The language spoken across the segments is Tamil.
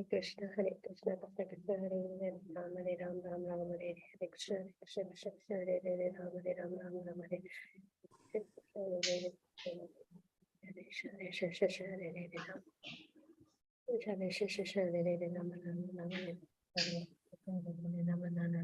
Krishna, Hare Krishna, Krishna Krishna, Hare Hare, Ram Hare Ram, Ram Ram Hare Hare, Krishna Krishna, Krishna Krishna, Hare Hare, Ram Hare Ram, Ram Ram Hare Hare, Hare Krishna, Hare Hare Ram, Hare Krishna, Hare Hare Ram, Ram Ram Hare Hare, Ram Ram Ram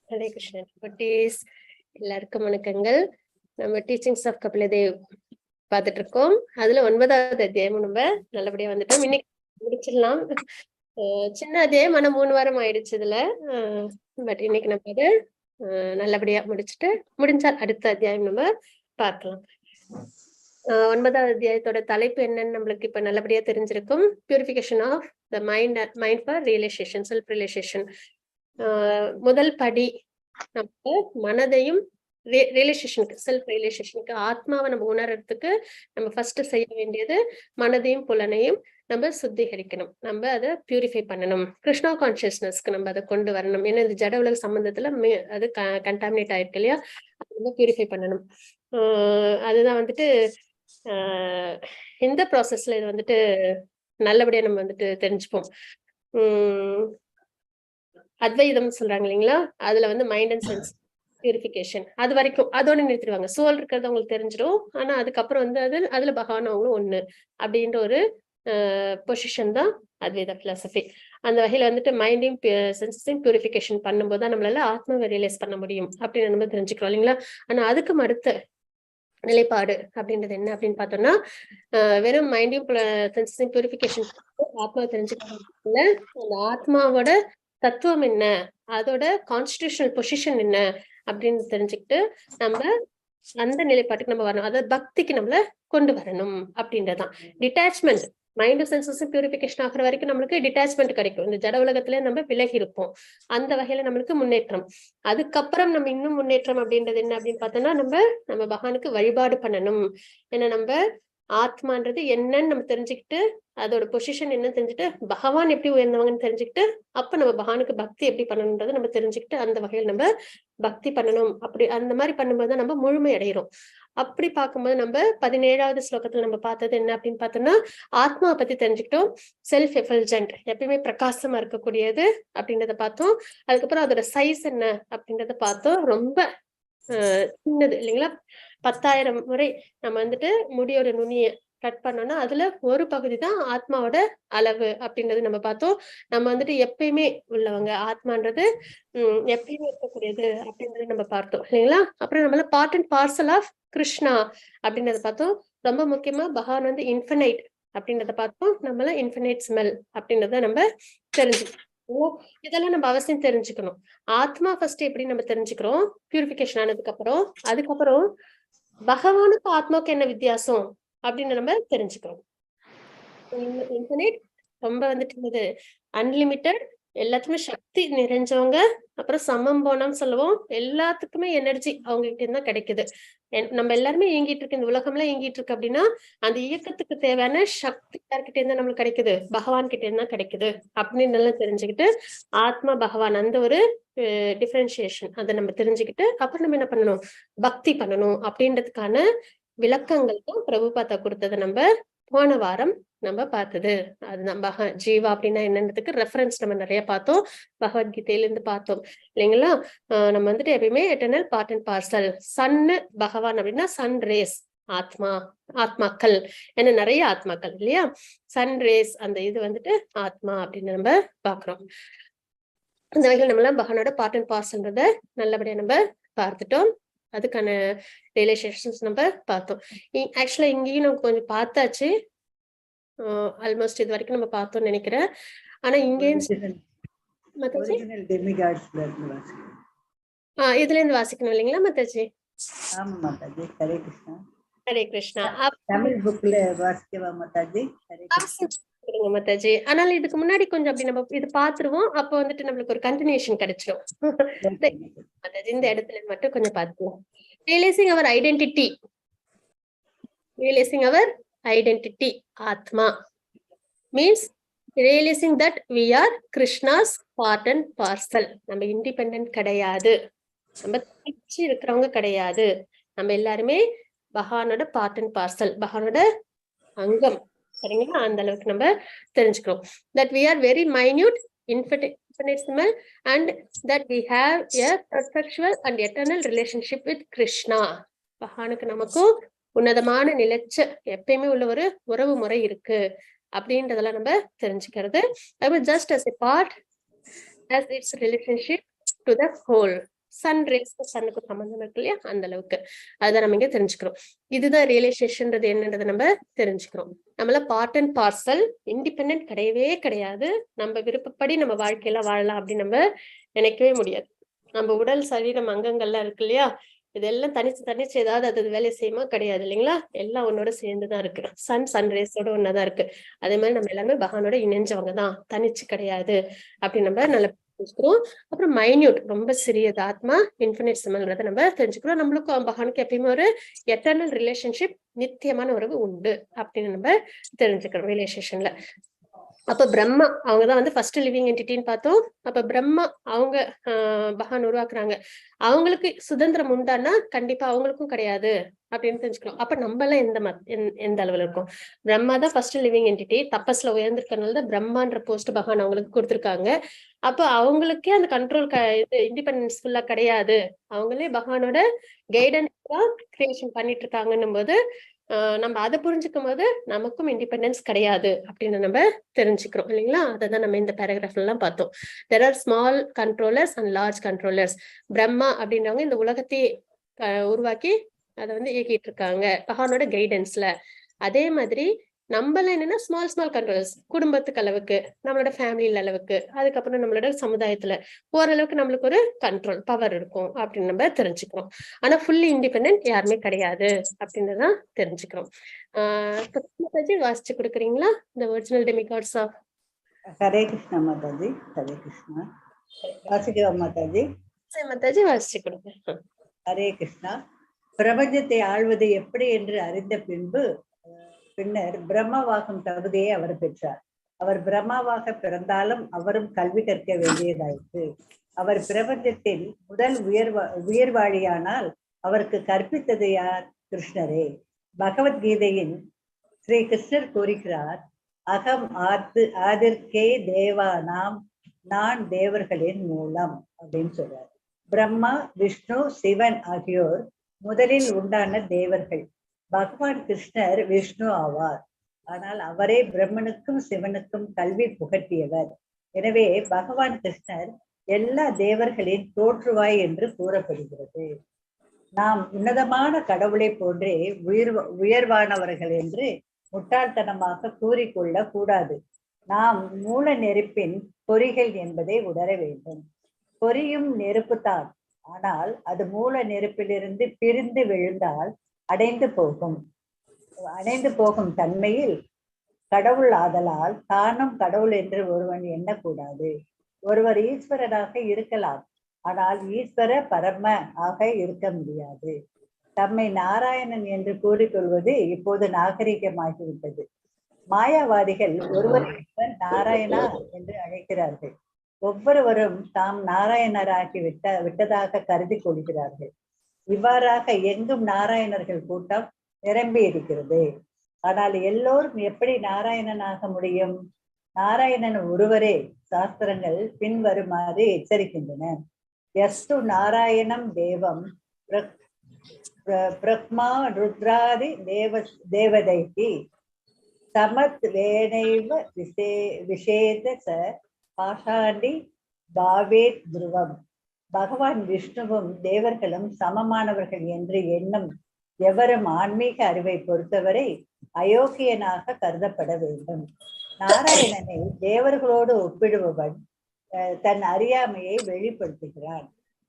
Hare Krishna. Devotees, எல்லாருக்கும் வணக்கங்கள். நம்ம டீச்சிங்ஸ் ஆஃப் கபில தேவ் பார்த்துட்டு இருக்கோம். அதுல 9வது அத்தியாயம் நம்ம நல்லபடியா வந்துட்டோம். இன்னைக்கு முடிச்சிடலாம். சின்ன அத்தியாயம் ஆனா 3 வாரம் ஆயிடுச்சு இதுல. பட் இன்னைக்கு நம்ம அதை நல்லபடியா முடிச்சுட்டு முடிஞ்சால் அடுத்த அத்தியாயம் நம்ம பார்க்கலாம். 9வது அத்தியாயத்தோட தலைப்பு என்னன்னு நம்மளுக்கு இப்ப நல்லபடியா தெரிஞ்சிருக்கும். Purification of the mind for realisation, self realisation. முதல் படி நம்ம மனதையும் ரியலைசேஷனுக்கு, செல்ஃப் ரியலைசேஷனுக்கு, ஆத்மாவை நம்ம உணர்றதுக்கு நம்ம ஃபர்ஸ்ட் செய்ய வேண்டியது மனதையும் புலனையும் நம்ம சுத்திகரிக்கணும். நம்ம அதை பியூரிஃபை பண்ணணும். கிருஷ்ணா கான்சியஸ்னஸ்க்கு நம்ம அதை கொண்டு வரணும். ஏன்னா இந்த ஜட உலக சம்பந்தத்துல அது கண்டாமினேட் ஆயிருக்கு இல்லையா, அதை நம்ம பியூரிஃபை பண்ணணும். அதுதான் வந்துட்டு இந்த ப்ராசஸ்ல இது வந்துட்டு நல்லபடியா நம்ம வந்துட்டு தெரிஞ்சுப்போம். அத்வைதம் சொல்றாங்க இல்லைங்களா, அதுல வந்து மைண்ட் அண்ட் சென்ஸ் பியூரிஃபிகேஷன் அது வரைக்கும் அதோட நிறுத்திடுவாங்க. சோல் இருக்கிறது அவங்களுக்கு தெரிஞ்சிடும். ஆனா அதுக்கப்புறம் வந்து அதுல பகவான் அவங்களும் ஒண்ணு அப்படின்ற ஒரு பொசிஷன் தான் அத்வைத பிலாசபி. அந்த வகையில வந்துட்டு மைண்டையும் சென்சஸையும் பியூரிஃபிகேஷன் பண்ணும்போது தான் நம்மளால ஆத்மாவை ரியலைஸ் பண்ண முடியும் அப்படின்னு நம்ம தெரிஞ்சுக்கிறோம் இல்லைங்களா. ஆனா அதுக்கு அடுத்த நிலைப்பாடு அப்படின்றது என்ன அப்படின்னு பார்த்தோம்னா, வெறும் மைண்டையும் சென்சஸையும் பியூரிஃபிகேஷன் ஆத்மாவை தெரிஞ்சுக்கிறதுல அந்த ஆத்மாவோட தத்துவம் என்ன, அதோட கான்ஸ்டிடியூஷனல் பொசிஷன் என்ன அப்படின்னு தெரிஞ்சுக்கிட்டு நம்ம அந்த நிலைப்பாட்டுக்கு நம்ம வரணும். அதாவது பக்திக்கு நம்மள கொண்டு வரணும் அப்படின்றதான். டிட்டாச்மெண்ட், மைண்ட் சென்சஸும் பியூரிஃபிகேஷன் ஆகிற வரைக்கும் நம்மளுக்கு டிட்டாச்மெண்ட் கிடைக்கும். இந்த ஜட உலகத்துல நம்ம விலகி இருப்போம். அந்த வகையில நம்மளுக்கு முன்னேற்றம். அதுக்கப்புறம் நம்ம இன்னும் முன்னேற்றம் அப்படின்றது என்ன அப்படின்னு பார்த்தோம்னா, நம்ம பகவானுக்கு வழிபாடு பண்ணணும். ஏன்னா நம்ம ஆத்மான்றது என்னன்னு நம்ம தெரிஞ்சுக்கிட்டு, அதோட பொசிஷன் என்னன்னு தெரிஞ்சுட்டு, பகவான் எப்படி உயர்ந்தவங்கன்னு தெரிஞ்சுக்கிட்டு, அப்ப நம்ம பகவானுக்கு பக்தி எப்படி பண்ணணும்ன்றதை நம்ம தெரிஞ்சுக்கிட்டு அந்த வகையில் நம்ம பக்தி பண்ணணும். அப்படி அந்த மாதிரி பண்ணும்போது நம்ம முழுமை அடைகிறோம். அப்படி பார்க்கும்போது நம்ம 17வது ஸ்லோகத்துல நம்ம பார்த்தது என்ன அப்படின்னு பார்த்தோம்னா, ஆத்மாவை பத்தி தெரிஞ்சுக்கிட்டோம். செல்ஃப் எஃபல்ஜென்ட், எப்பயுமே பிரகாசமா இருக்கக்கூடியது அப்படின்றத பார்த்தோம். அதுக்கப்புறம் அதோட சைஸ் என்ன அப்படின்றத பார்த்தோம். ரொம்ப சின்னது இல்லைங்களா. 10,000 முறை நம்ம வந்துட்டு முடியோட நுனிய கட் பண்ணோம்னா அதுல ஒரு பகுதி தான் ஆத்மாவோட அளவு அப்படின்றது நம்ம பார்த்தோம். நம்ம வந்துட்டு எப்பயுமே உள்ளவங்க, ஆத்மான்றது எப்பயுமே இருக்கக்கூடியது அப்படின்றது நம்ம பார்த்தோம் இல்லைங்களா. அப்புறம் நம்மள part and parcel of Krishna அப்படின்றத பார்த்தோம். ரொம்ப முக்கியமா பகவான் வந்து இன்ஃபினைட் அப்படின்றத பார்த்தோம். நம்மள இன்ஃபினைட் ஸ்மெல் அப்படின்றத நம்ம தெரிஞ்சுக்கணும். இதெல்லாம் நம்ம அவசியம் தெரிஞ்சுக்கணும். ஆத்மா ஃபர்ஸ்ட் எப்படி நம்ம தெரிஞ்சுக்கிறோம், பியூரிஃபிகேஷன் ஆனதுக்கு அப்புறம், அதுக்கப்புறம் பகவானுக்கு ஆத்மாவுக்கு என்ன வித்தியாசம் அப்படின்னு நம்ம தெரிஞ்சுக்கிறோம். இன்ஃபினிட் ரொம்ப வந்துட்டு அன்லிமிட்டட், எல்லாத்துக்குமே சக்தி நிறைஞ்சவங்க, அப்புறம் சமம் போனோம்னு சொல்லுவோம். எல்லாத்துக்குமே எனர்ஜி அவங்க கிட்ட இருந்தா கிடைக்குது. நம்ம எல்லாருமே இயங்கிட்டு இருக்கு, இந்த உலகம்லாம் இயங்கிட்டு இருக்கு அப்படின்னா அந்த இயக்கத்துக்கு தேவையான சக்தி யார்கிட்ட இருந்தா நம்மளுக்கு கிடைக்குது, பகவான் கிட்ட இருந்தா கிடைக்குது அப்படின்னு எல்லாம் தெரிஞ்சுக்கிட்டு, ஆத்மா பகவான் அந்த ஒரு டிஃபரன்சியேஷன் அதை நம்ம தெரிஞ்சுக்கிட்டு, அப்புறம் நம்ம என்ன பண்ணணும், பக்தி பண்ணணும் அப்படின்றதுக்கான விளக்கங்கள் தான் பிரபுபாதா கொடுத்தது. நம்ம போன வாரம் நம்ம பார்த்தது அதுதான். ஜீவா அப்படின்னா என்னன்றதுக்கு ரெஃபரன்ஸ் நம்ம நிறைய பார்த்தோம். பகவத்கீதையில இருந்து பார்த்தோம் இல்லைங்களா. நம்ம வந்துட்டு எப்பயுமே எட்டர்னல் பார்ட் அண்ட் பார்சல். சன்னு பகவான் அப்படின்னா சன் ரேஸ், ஆத்மாக்கள், ஏன்னா நிறைய ஆத்மாக்கள் இல்லையா. சன் ரேஸ் அந்த இது வந்துட்டு ஆத்மா அப்படின்னு நம்ம பாக்குறோம். இந்த வகையில் நம்மளாம் பகவானோட பார்ட் அண்ட் பார்சல்ன்றத நல்லபடியா நம்ம பார்த்துட்டோம். அதுக்கான ரியலைசேஷன்ஸ் நம்ம பார்த்தோம். ஆக்சுவலா இங்கேயும் நம்ம கொஞ்சம் பார்த்தாச்சு, ஆல்மோஸ்ட் இது வரைக்கும் நம்ம பார்த்தோம்னு நினைக்கிறேன். ஆனா இங்கேயும் இதுல இருந்து வாசிக்கணும் இல்லைங்களா மாதாஜி? ஹரே கிருஷ்ணா. தமிழ் புக்ல வாசிக்கவா மாதாஜி? மாதாஜி, ஆனால் இதுக்கு முன்னாடி கொஞ்சம் அப்படி நம்ம இது பாத்துருவோம். அப்ப வந்துட்டு நம்மளுக்கு ஒரு கண்டினியூஷன் கிடைச்சிடும். மாதாஜி இந்த இடத்துல மட்டும் கொஞ்சம் பாத்துருவோம். Realizing our identity. Realizing our identity, Atma, means realizing that we are Krishna's part and parcel. நம்ம இண்டிபெண்டன்ட் கிடையாது, நம்ம தனிச்சு இருக்கிறவங்க கிடையாது, நம்ம எல்லாருமே பகவானோட பார்ட் அண்ட் பார்சல், பகவானோட அங்கம். சரிங்களா? அந்த அளவுக்கு நம்ம தெரிஞ்சுக்கிறோம். That we are very minute, infinitesimal, and that we have a perpetual and eternal relationship with Krishna. பகவானுக்கு நமக்கும் உன்னதமான நிலைச்ச எப்பயுமே உள்ள ஒரு உறவு முறை இருக்கு அப்படின்றதெல்லாம் நம்ம தெரிஞ்சுக்கிறது. Just as a part as its relationship to the whole. Sun rays சன்னுக்கு சம்பந்தம் இருக்கு இல்லையா, அந்த அளவுக்கு அதுதான் நம்ம இங்க தெரிஞ்சுக்கிறோம். இதுதான் ரியலைசேஷன்ன்றது என்னன்றதை நம்ம தெரிஞ்சுக்கிறோம். நம்மள பார்ட் அண்ட் பார்சல், இண்டிபெண்டன்ட் கிடையவே கிடையாது. நம்ம விருப்பப்படி நம்ம வாழ்க்கையெல்லாம் வாழலாம் அப்படின்னு நம்ம நினைக்கவே முடியாது. நம்ம உடல் சரீரம் அங்கங்கள்லாம் இருக்கு இல்லையா, இதெல்லாம் தனிச்சு ஏதாவது அது வேலையை செய்யுமா? கிடையாது இல்லைங்களா? எல்லாம் ஒன்னோட சேர்ந்துதான் இருக்கு. சன் ரேஸோட ஒன்னதான் இருக்கு. அதே மாதிரி நம்ம எல்லாமே பகவானோட இணைஞ்சவங்க தான், தனிச்சு கிடையாது அப்படின்னு நம்ம நல்ல தெரிஞ்சுக்கிறோம். அப்புறம் மைன்யூட், ரொம்ப சிறியது ஆத்மா, இன்ஃபினிட்சிமல்ன்றத நம்ம தெரிஞ்சுக்கிறோம். நம்மளுக்கும் பகவானுக்கு எப்பயுமே ஒரு எட்டர்னல் ரிலேஷன்ஷிப், நித்தியமான உறவு உண்டு அப்படின்னு நம்ம தெரிஞ்சுக்கிறோம் ரியலைசேஷன்ல. அப்ப பிரம்மா அவங்கதான் வந்து ஃபர்ஸ்ட் லிவிங் என்டிட்டின்னு பார்த்தோம். அப்ப பிரம்மா அவங்க பகவான் உருவாக்குறாங்க. அவங்களுக்கு சுதந்திரம் உண்டானா கண்டிப்பா அவங்களுக்கும் கிடையாது அப்படின்னு தெரிஞ்சுக்கிறோம். அப்ப நம்ம எல்லாம் எந்த அளவுல இருக்கும்? பிரம்மா தான் ஃபர்ஸ்ட் லிவிங் என்டிட்டி, தபஸ்ல உயர்ந்திருக்கனாலதான் பிரம்மான்ற போஸ்ட் பகவான் அவங்களுக்கு கொடுத்திருக்காங்க. அப்ப அவங்களுக்கே அந்த கண்ட்ரோல் இண்டிபெண்டன்ஸ் ஃபுல்லா கிடையாது. அவங்களே பகவானோட கைடன்ஸ் தான் கிரியேஷன் பண்ணிட்டு இருக்காங்கன்னும் போது நம்ம அதை புரிஞ்சுக்கும் போது நமக்கும் இண்டிபெண்டன்ஸ் கிடையாது அப்படின்னு நம்ம தெரிஞ்சுக்கிறோம் இல்லைங்களா? அதான் நம்ம இந்த பேராகிராஃப்ல எல்லாம் பார்த்தோம். There are small controllers and large controllers. Brahma அப்படின்றவங்க இந்த உலகத்தையே உருவாக்கி அதை வந்து இயக்கிட்டு இருக்காங்க பகவானோட கைடன்ஸ்ல. அதே மாதிரி நம்மள என்னன்னா ஸ்மால் கண்ட்ரோல்ஸ், குடும்பத்துக்கு அளவுக்கு, நம்மளோட ஃபேமிலியில அளவுக்கு, அதுக்கப்புறம் நம்மளோட சமுதாயத்துல ஓரளவுக்கு நம்மளுக்கு ஒரு கண்ட்ரோல் பவர் இருக்கும் அப்படின்னு நம்ம தெரிஞ்சுக்கிறோம். ஆனா ஃபுல்லி இண்டிபெண்டன்ட் யாருமே கிடையாது அப்படின்றதான் தெரிஞ்சுக்கிறோம். மாதாஜி வாசிச்சு கொடுக்குறீங்களா இந்த original demigods of? Hare Krishna Mataji. Hare Krishna. வாசிக்கிறோம் மாதாஜி. மாதாஜி வாசிச்சு கொடுங்க. ஹரே கிருஷ்ணா. பிரபஞ்சத்தை ஆள்வது எப்படி என்று அறிந்த பின்னர் பிரம்மவாகும் தகுதியை அவர் பெற்றார். அவர் பிரம்மாவாக பிறந்தாலும் அவரும் கல்வி கற்க வேண்டியதாயிற்று. அவர் பிரபஞ்சத்தில் முதல் உயர்வாளியானால் அவருக்கு கற்பித்தது யார்? கிருஷ்ணரே. பகவத்கீதையின் ஸ்ரீ கிருஷ்ணர் கூறுகிறார், அகம் ஆதிர்கே தேவா நாம், நான் தேவர்களின் மூலம் அப்படின்னு சொல்றார். பிரம்மா, விஷ்ணு, சிவன் ஆகியோர் முதலில் உண்டான தேவர்கள். பகவான் கிருஷ்ணர் விஷ்ணு ஆவார். ஆனால் அவரே பிரம்மனுக்கும் சிவனுக்கும் கல்வி புகட்டியவர். எனவே பகவான் கிருஷ்ணர் எல்லா தேவர்களின் தோற்றுவாய் என்று கூறப்படுகிறது. நாம் உன்னதமான கடவுளை போன்றே உயர்வானவர்கள் என்று முட்டாள்தனமாக கூறிக்கொள்ள கூடாது. நாம் மூல நெருப்பின் பொறிகள் என்பதை உணர வேண்டும். பொரியும் நெருப்புத்தான், ஆனால் அது மூல நெருப்பிலிருந்து பிரிந்து விழுந்தால் அடைந்து போகும் தன்மையில் கடவுள் ஆதலால் தானும் கடவுள் என்று ஒருவன் எண்ணக்கூடாது. ஒருவர் ஈஸ்வரனாக இருக்கலாம், ஆனால் ஈஸ்வர பரம ஆக இருக்க முடியாது. தம்மை நாராயணன் என்று கூறிக்கொள்வது இப்போது நாகரிகமாகிவிட்டது. மாயாவாதிகள் ஒருவர் நாராயணா என்று அழைக்கிறார்கள். ஒவ்வொருவரும் தாம் நாராயணராகி விட்டதாக கருதி கொள்கிறார்கள். இவ்வாறாக எங்கும் நாராயணர்கள் கூட்டம் நிரம்பி இருக்கிறது. ஆனால் எல்லோரும் எப்படி நாராயணனாக முடியும்? நாராயணன் ஒருவரே. சாஸ்திரங்கள் பின்வருமாறு எச்சரிக்கின்றன. யஸ்து நாராயணம் தேவம் பிரக்மா ருத்ராதி தேவதைக்கு சமத் வேணைவ விஷேத ச பாஷாண்டி பாவேத் துருவம். பகவான் விஷ்ணுவும் தேவர்களும் சமமானவர்கள் என்று எண்ணும் எவரும் ஆன்மீக அறிவை பொறுத்தவரை அயோக்கியனாக கருதப்பட வேண்டும். நாராயணனை தேவர்களோடு ஒப்பிடுபவன் தன் அறியாமையை வெளிப்படுத்துகிறான்.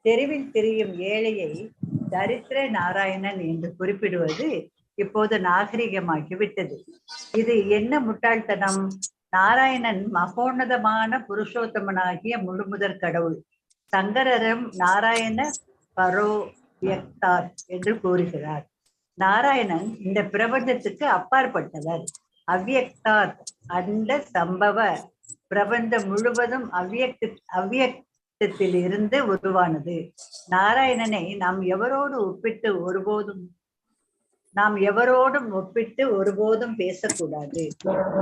தெருவில் திரியும் ஏழையை தரித்திர நாராயணன் என்று குறிப்பிடுவது இப்போது நாகரிகமாகிவிட்டது. இது என்ன முட்டாள்தனம்? நாராயணன் மகோன்னதமான புருஷோத்தமனாகிய முழுமுதற் கடவுள். சங்கரரும் நாராயண வியக்தார் என்று கூறுகிறார். நாராயணன் இந்த பிரபஞ்சத்துக்கு அப்பாற்பட்டவர். அவ்வியக்தாத் அந்த சம்பவ பிரபஞ்சம் முழுவதும் அவ்வியக்தத்தில் இருந்து உருவானது. நாராயணனை நாம் எவரோடும் ஒப்பிட்டு ஒருபோதும் பேசக்கூடாது.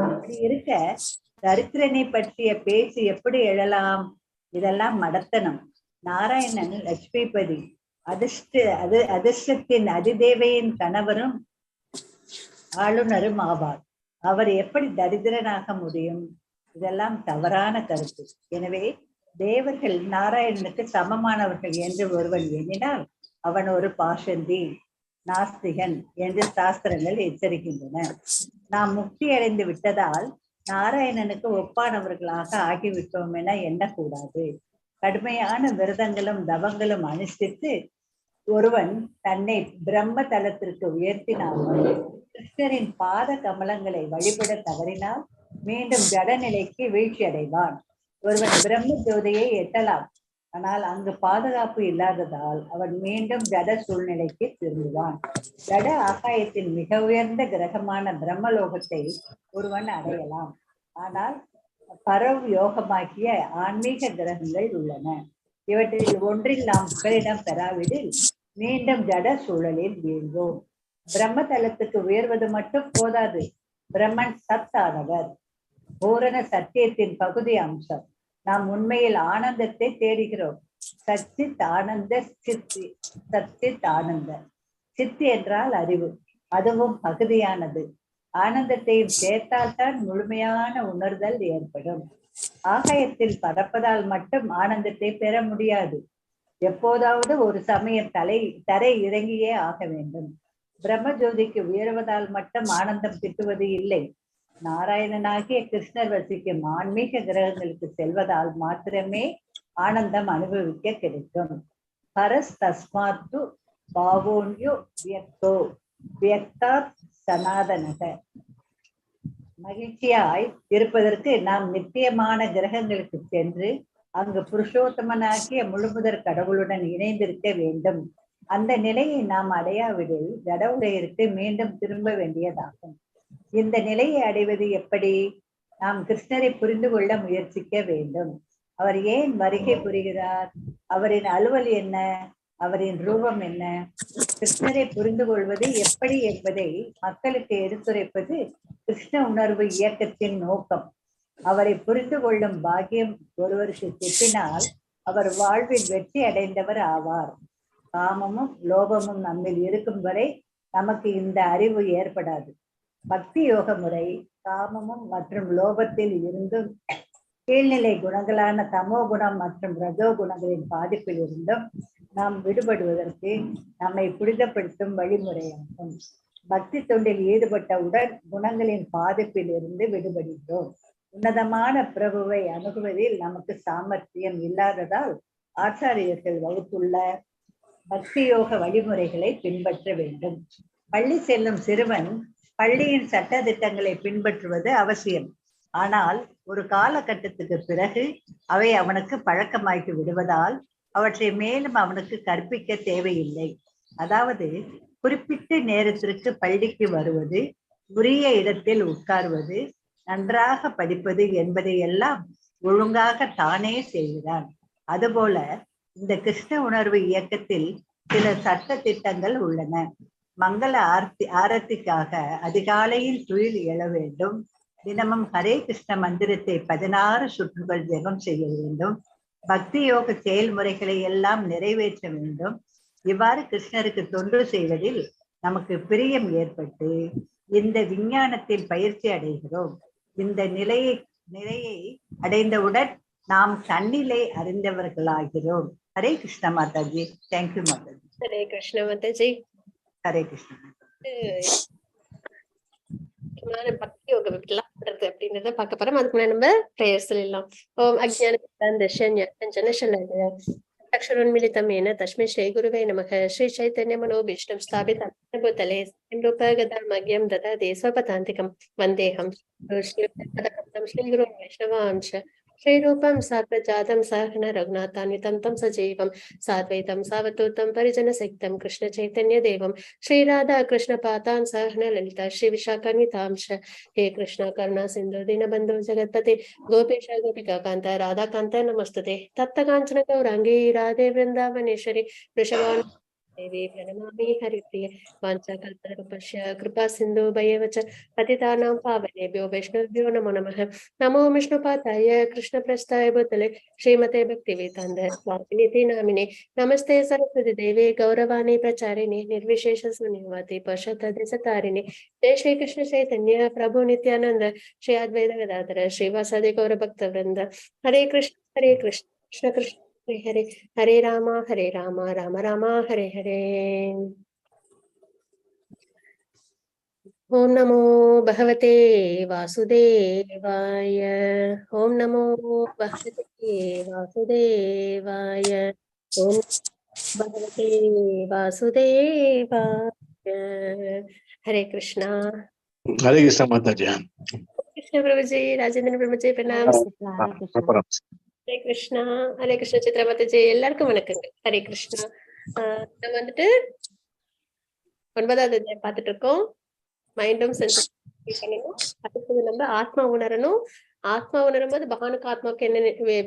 அப்படி இருக்க தரித்திரனை பற்றிய பேச்சு எப்படி எழலாம்? இதெல்லாம் மடத்தனம். நாராயணன் லட்சுமிபதி, அதிர்ஷ்டத்தின் அதிதேவையின் கணவரும் ஆளுநரும் ஆவார். அவர் எப்படி தரித்திரனாக முடியும்? இதெல்லாம் தவறான கருத்து. எனவே தேவர்கள் நாராயணனுக்கு சமமானவர்கள் என்று ஒருவன் எண்ணினால் அவன் ஒரு பாஷந்தி, நாஸ்திகன் என்று சாஸ்திரங்கள் எச்சரிக்கின்றன. நாம் முக்தி அடைந்து விட்டதால் நாராயணனுக்கு ஒப்பானவர்களாக ஆகிவிட்டோம் என எண்ணக்கூடாது. கடுமையான விரதங்களும் தவங்களும் அனுஷ்டித்து ஒருவன் தன்னை பிரம்ம தலத்திற்கு உயர்த்தினாலும் கிருஷ்ணரின் பாத கமலங்களை வழிபட தவறினால் மீண்டும் ஜடநிலைக்கு வீழ்ச்சி அடைவான். ஒருவன் பிரம்ம ஜோதியை எட்டலாம், ஆனால் அங்கு பாதுகாப்பு இல்லாததால் அவன் மீண்டும் ஜட சூழ்நிலைக்கு திரும்புவான். ஜட ஆகாயத்தின் மிக உயர்ந்த கிரகமான பிரம்மலோகத்தை ஒருவன் அடையலாம், ஆனால் பரவ் யோகமாக்கிய ஆன்மீக கிரகங்கள் உள்ளன. இவற்றில் ஒன்றில் நாம் புகலிடம் பெறாவிடில் மீண்டும் ஜட சூழலில் வீழ்வோம். பிரம்ம தலத்துக்கு உயர்வது மட்டும் போதாது. பிரம்மன் சத்தானவர், பூரண சத்தியத்தின் பகுதி அம்சம். நாம் உண்மையில் ஆனந்தத்தை தேடுகிறோம். சச்சித் ஆனந்த சித்தி. சச்சித் ஆனந்த சித்தி என்றால் அறிவு, அதுவும் பகுதியானது. ஆனந்தத்தையும் சேர்த்தால்தான் முழுமையான உணர்தல் ஏற்படும். ஆகாயத்தில் பறப்பதால் மட்டும் ஆனந்தத்தை பெற முடியாது. எப்போதாவது ஒரு சமயம் தரை இறங்கியே ஆக வேண்டும். பிரம்மஜோதிக்கு உயர்வதால் மட்டும் ஆனந்தம் கிட்டுவது இல்லை. நாராயணனாகிய கிருஷ்ணர் வசிக்கும் ஆன்மீக கிரகங்களுக்கு செல்வதால் மாத்திரமே ஆனந்தம் அனுபவிக்க கிடைக்கும். பரஸ் தஸ்மாத்து பாவோன்யு வியக்தோ வியக்தாத் சனாதனக. மகிழ்ச்சியாய் இருப்பதற்கு நாம் நித்தியமான கிரகங்களுக்கு சென்று அங்கு புருஷோத்தமனாகிய முழுமுதற் கடவுளுடன் இணைந்திருக்க வேண்டும். அந்த நிலையை நாம் அடையாவிடில் ஜட உலகிற்கு மீண்டும் திரும்ப வேண்டியதாகும். இந்த நிலையை அடைவது எப்படி? நாம் கிருஷ்ணரை புரிந்து கொள்ள முயற்சிக்க வேண்டும். அவர் ஏன் வருகை புரிகிறார்? அவரின் அலுவல் என்ன? அவரின் ரூபம் என்ன? கிருஷ்ணரை புரிந்து கொள்வது எப்படி என்பதை மக்களுக்கு எடுத்துரைப்பது கிருஷ்ண உணர்வு இயக்கத்தின் நோக்கம். அவரை புரிந்து கொள்ளும் பாக்கியம் ஒருவருக்கு கிட்டினால் அவர் வாழ்வில் வெற்றி அடைந்தவர் ஆவார். காமமும் லோபமும் நம்மில் இருக்கும் வரை நமக்கு இந்த அறிவு ஏற்படாது. பக்தி யோக முறை காமமும் மற்றும் லோபத்தில் இருந்தும் கீழ்நிலை குணங்களான தமோ குணம் மற்றும் ரஜோ குணங்களின் பாதிப்பில் இருந்தும் நாம் விடுபடுவதற்கு நம்மை புனிதப்படுத்தும் வழிமுறையாகும். பக்தி தொண்டில் ஈடுபட்டவுடன் குணங்களின் பாதிப்பில் இருந்து விடுபடுகிறோம். உன்னதமான பிரபுவை அணுகுவதில் நமக்கு சாமர்த்தியம் இல்லாததால் ஆச்சாரியர்கள் வகுத்துள்ள பக்தி யோக வழிமுறைகளை பின்பற்ற வேண்டும். பள்ளி செல்லும் சிறுவன் பள்ளியின் சட்ட திட்டங்களை பின்பற்றுவது அவசியம். ஆனால் ஒரு காலகட்டத்துக்கு பிறகு அவை அவனுக்கு பழக்கமாக்கி விடுவதால் அவற்றை மேலும் அவனுக்கு கற்பிக்க தேவையில்லை. அதாவது குறிப்பிட்ட நேரத்திற்கு பள்ளிக்கு வருவது, உரிய இடத்தில் உட்கார்வது, நன்றாக படிப்பது என்பதையெல்லாம் ஒழுங்காக தானே செய்கிறான். அதுபோல இந்த கிருஷ்ண உணர்வு இயக்கத்தில் சில சட்ட திட்டங்கள் உள்ளன. மங்கள ஆரத்திக்காக அதிகாலையில் துயில் எழ வேண்டும். தினமும் ஹரே கிருஷ்ண மந்திரத்தை 16 சுற்றுகள் ஜெபம் செய்ய வேண்டும். பக்தி யோக செயல்முறைகளை எல்லாம் நிறைவேற்ற வேண்டும். இவ்வாறு கிருஷ்ணருக்கு தொண்டு செய்வதில் நமக்கு பிரியம் ஏற்பட்டு இந்த விஞ்ஞானத்தில் பயிற்சி அடைகிறோம். இந்த நிலையை அடைந்தவுடன் நாம் தன்னிலை அறிந்தவர்களாகிறோம். ஹரே கிருஷ்ண மாதாஜி. தேங்க்யூ மாதாஜி. ஹரே கிருஷ்ண மாதாஜி. ஹரே கிருஷ்ண. பக்தி யோகம் எப்படிலாம் பண்றது அப்படின்றத பார்க்க போறோம். அதுக்கு முன்னாடி நம்ம பிரேயர் சொல்லலாம். ஓம் அஜ்ஞான அக்ஷரோன்மிலிதமேன தஸ்மை ஸ்ரீ குருவே நமக. ஸ்ரீ சைத்தன்ய மனோபீஷ்டம் ஸ்தாபிதம் பூதலே ரூபகதாமக்யம் ததா தேஸ்வபதாந்திகம் வந்தேகம் ஸ்ரீ குரு வைஷ்ணவாம்ச श्रीरूपं साग्रजातं सहगण रघुनाथान्वितं तं सजीवं साद्वैतं सावधूतं परिजनसहितं कृष्णचैतन्यदेवं श्रीराधा कृष्णपादान् सहगण ललिता श्रीविशाखान्वितांश हे कृष्ण करुणा सिन्धु दीनबन्धु जगत्पते गोपेश गोपिकान्त राधाकान्त नमस्तुते तप्तकाञ्चन गौराङ्गी राधे वृन्दावनेश्वरी वृषभानु देवी प्रणमामि हरिप्रिये वाञ्छाकल्पतरुभ्यश्च कृपा सिन्धु भयेव च पतितानां पावनेभ्यो वैष्णवेभ्यो नमो नमः। नमो विष्णुपादाय कृष्णप्रस्थाय भूतले श्रीमते भक्तिवेदान्त स्वामिनिति नामिने नमस्ते सरस्वती देवे गौरवाणी प्रचारिणे निर्विशेष शून्यवादी पश्चात्तारिणे जय श्री कृष्ण चैतन्य प्रभु नित्यानंद श्री अद्वैत गदाधर श्रीवासादि गौर भक्त वृंद हरे कृष्ण कृष्ण कृष्ण हरे हरे हरे राम राम राम हरे हरे। ओम नमो भगवते वासुदेवाय। ओम नमो भगवते वासुदेवाय। ओम भगवते वासुदेवाय। हरे कृष्णा माता जी। कृष्ण प्रभु जी, राजेंद्र प्रभु जी प्रणाम। हरे कृष्ण சித்ரா மாதா ஜி, எல்லாருக்கும் வணக்கங்க. ஹரே கிருஷ்ணா. நம்ம வந்துட்டு 9வது அத்தியாயம் பார்த்துட்டு இருக்கோம். மைண்டும் சென்ஸ் பண்ணணும். அடுத்தது நம்ம ஆத்மா உணரணும். ஆத்மா உணரும் போது பகவானுக்கு ஆத்மாவுக்கு என்ன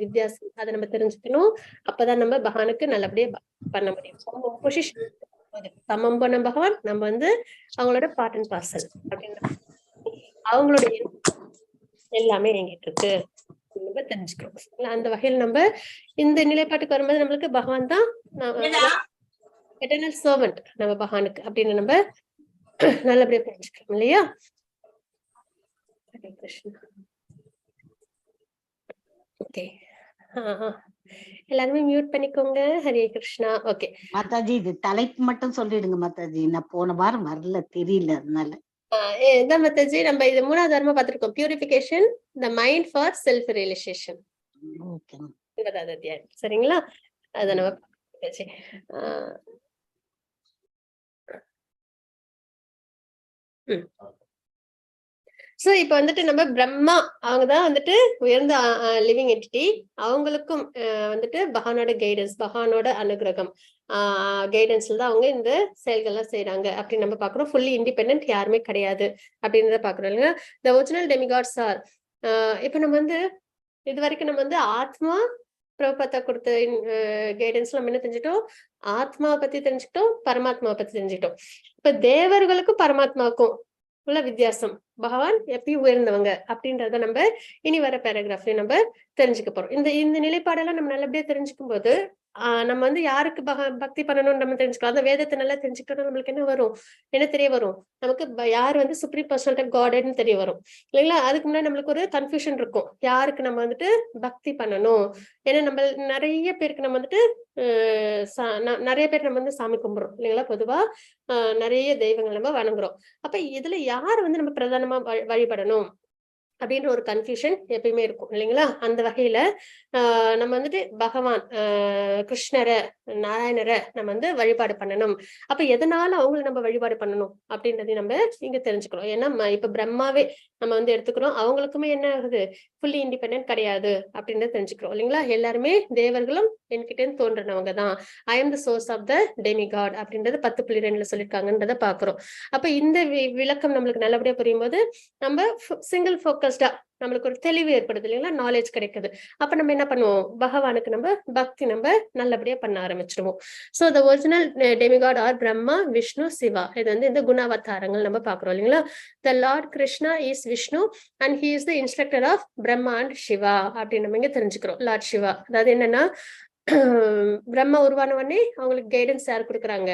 வித்தியாசம் அதை நம்ம தெரிஞ்சுக்கணும். அப்பதான் நம்ம பகவானுக்கு நல்லபடியா பண்ண முடியும். பொசிஷன் சமம் பண்ண பகவான் நம்ம வந்து அவங்களோட பார்ட் அண்ட் பார்சல் அப்படின்னு அவங்களுடைய எல்லாமே எங்கிட்டு இருக்கு நம்ம தெரிஞ்சுக்கிறோம். அந்த வகையில் நம்ம இந்த நிலைப்பாட்டுக்கு வரும்போது நம்மளுக்கு பகவான் தான் எட்டர்னல் சர்வன்ட் நம்ம பகவானுக்கு அப்படின்னு நம்ம நல்லபடியா புரிஞ்சுக்கிறோம் இல்லையா? ஹரே கிருஷ்ணா. ஓகே, எல்லாருமே மியூட் பண்ணிக்கோங்க. ஹரே கிருஷ்ணா. ஓகே மாதாஜி, இது தலைப்பு மட்டும் சொல்லிடுங்க மாதாஜி. நான் போன வாரம் வரல, தெரியல, அதனால. இதான் மாதாஜி, நம்ம இது 3வது வாரமா பார்த்திருக்கோம். Purification the mind for self realisation. சரிங்களா? அத நம்ம சோ இப்ப வந்துட்டு நம்ம பிரம்மா அவங்கதான் வந்துட்டு உயர்ந்த லிவிங் என்டிட்டி. அவங்களுக்கும் வந்துட்டு பகவானோட கைடன்ஸ், பகவானோட அனுகிரகம் கைடன்ஸ்ல தான் அவங்க இந்த செயல்கள்லாம் செய்யறாங்க அப்படின்னு நம்ம பாக்குறோம். ஃபுல்லி இண்டிபெண்டன்ட் யாருமே கிடையாது அப்படின்றத பாக்குறோம் இல்லையா? The original demigods are. இப்ப நம்ம வந்து இது வரைக்கும் நம்ம வந்து ஆத்மா பிரபுபாதா கொடுத்த கைடன்ஸ் நம்ம என்ன தெரிஞ்சுட்டோம்? ஆத்மாவை பத்தி தெரிஞ்சுக்கிட்டோம், பரமாத்மாவை பத்தி தெரிஞ்சுக்கிட்டோம். இப்ப தேவர்களுக்கும் பரமாத்மாவுக்கும் உள்ள வித்தியாசம், பகவான் எப்பயும் உயர்ந்தவங்க அப்படின்றத நம்ம இனி வர பேராகிராஃப்ல நம்ம தெரிஞ்சுக்க போறோம். இந்த நிலைப்பாடெல்லாம் நம்ம நல்லபடியா தெரிஞ்சுக்கும் போது நம்ம வந்து யாருக்கு பக்தி பண்ணணும்னு நம்ம தெரிஞ்சுக்கலாம். அந்த வேதத்தை நல்லா தெரிஞ்சுக்கிட்டோம்னா நம்மளுக்கு என்ன வரும், என்ன தெரிய வரும்? நமக்கு யார் வந்து சுப்ரீம் பர்சனாலிட்டி ஆஃப் காட்னு தெரிய வரும் இல்லைங்களா? அதுக்கு முன்னாடி நம்மளுக்கு ஒரு கன்ஃபியூஷன் இருக்கும், யாருக்கு நம்ம வந்துட்டு பக்தி பண்ணணும். ஏன்னா நம்ம நிறைய பேருக்கு நம்ம வந்துட்டு நிறைய பேர் நம்ம வந்து சாமி கும்பிடுறோம் இல்லைங்களா? பொதுவா நிறைய தெய்வங்கள் நம்ம வணங்குறோம். அப்ப இதுல யார் வந்து நம்ம பிரதானமா வழிபடணும் அப்படின்ற ஒரு கன்ஃபியூஷன் எப்பயுமே இருக்கும் இல்லைங்களா? அந்த வகையில நம்ம வந்துட்டு பகவான் கிருஷ்ணரை, நாராயணரை நம்ம வந்து வழிபாடு பண்ணணும். அப்ப எதனால அவங்களை நம்ம வழிபாடு பண்ணணும் அப்படின்றதையும் நம்ம இங்க தெரிஞ்சுக்கிறோம். ஏன்னா இப்ப பிரம்மாவே நம்ம வந்து எடுத்துக்கிறோம், அவங்களுக்குமே என்ன ஆகுது, ஃபுல்லி இண்டிபெண்டன்ட் கிடையாது அப்படின்றத தெரிஞ்சுக்கிறோம் இல்லைங்களா? எல்லாருமே தேவர்களும் என்கிட்ட இருந்து தோன்றினவங்க தான். I am the source of the demigod அப்படின்றத 10.2 சொல்லியிருக்காங்கன்றத பாக்குறோம். அப்ப இந்த விளக்கம் நம்மளுக்கு நல்லபடியா புரியும் போது நம்ம சிங்கிள் ஃபோக்கஸ்டா நம்மளுக்கு ஒரு தெளிவு ஏற்படுது இல்லைங்களா? நாலேஜ் கிடைக்குது. அப்ப நம்ம என்ன பண்ணுவோம், பகவானுக்கு நம்ம பக்தி நம்ம நல்லபடியா பண்ண ஆரம்பிச்சிருவோம். So the original demigod are Brahma, Vishnu, Shiva. இது வந்து இந்த குணாவதாரங்கள் நம்ம பாக்குறோம் இல்லைங்களா? The Lord Krishna is Vishnu and he is the instructor of Brahma and Shiva அப்படின்னு நம்ம இங்க தெரிஞ்சுக்கிறோம். லார்ட் சிவா அதாவது என்னன்னா, பிரம்மா உருவான உடனே அவங்களுக்கு கைடன்ஸ் யார் கொடுக்குறாங்க,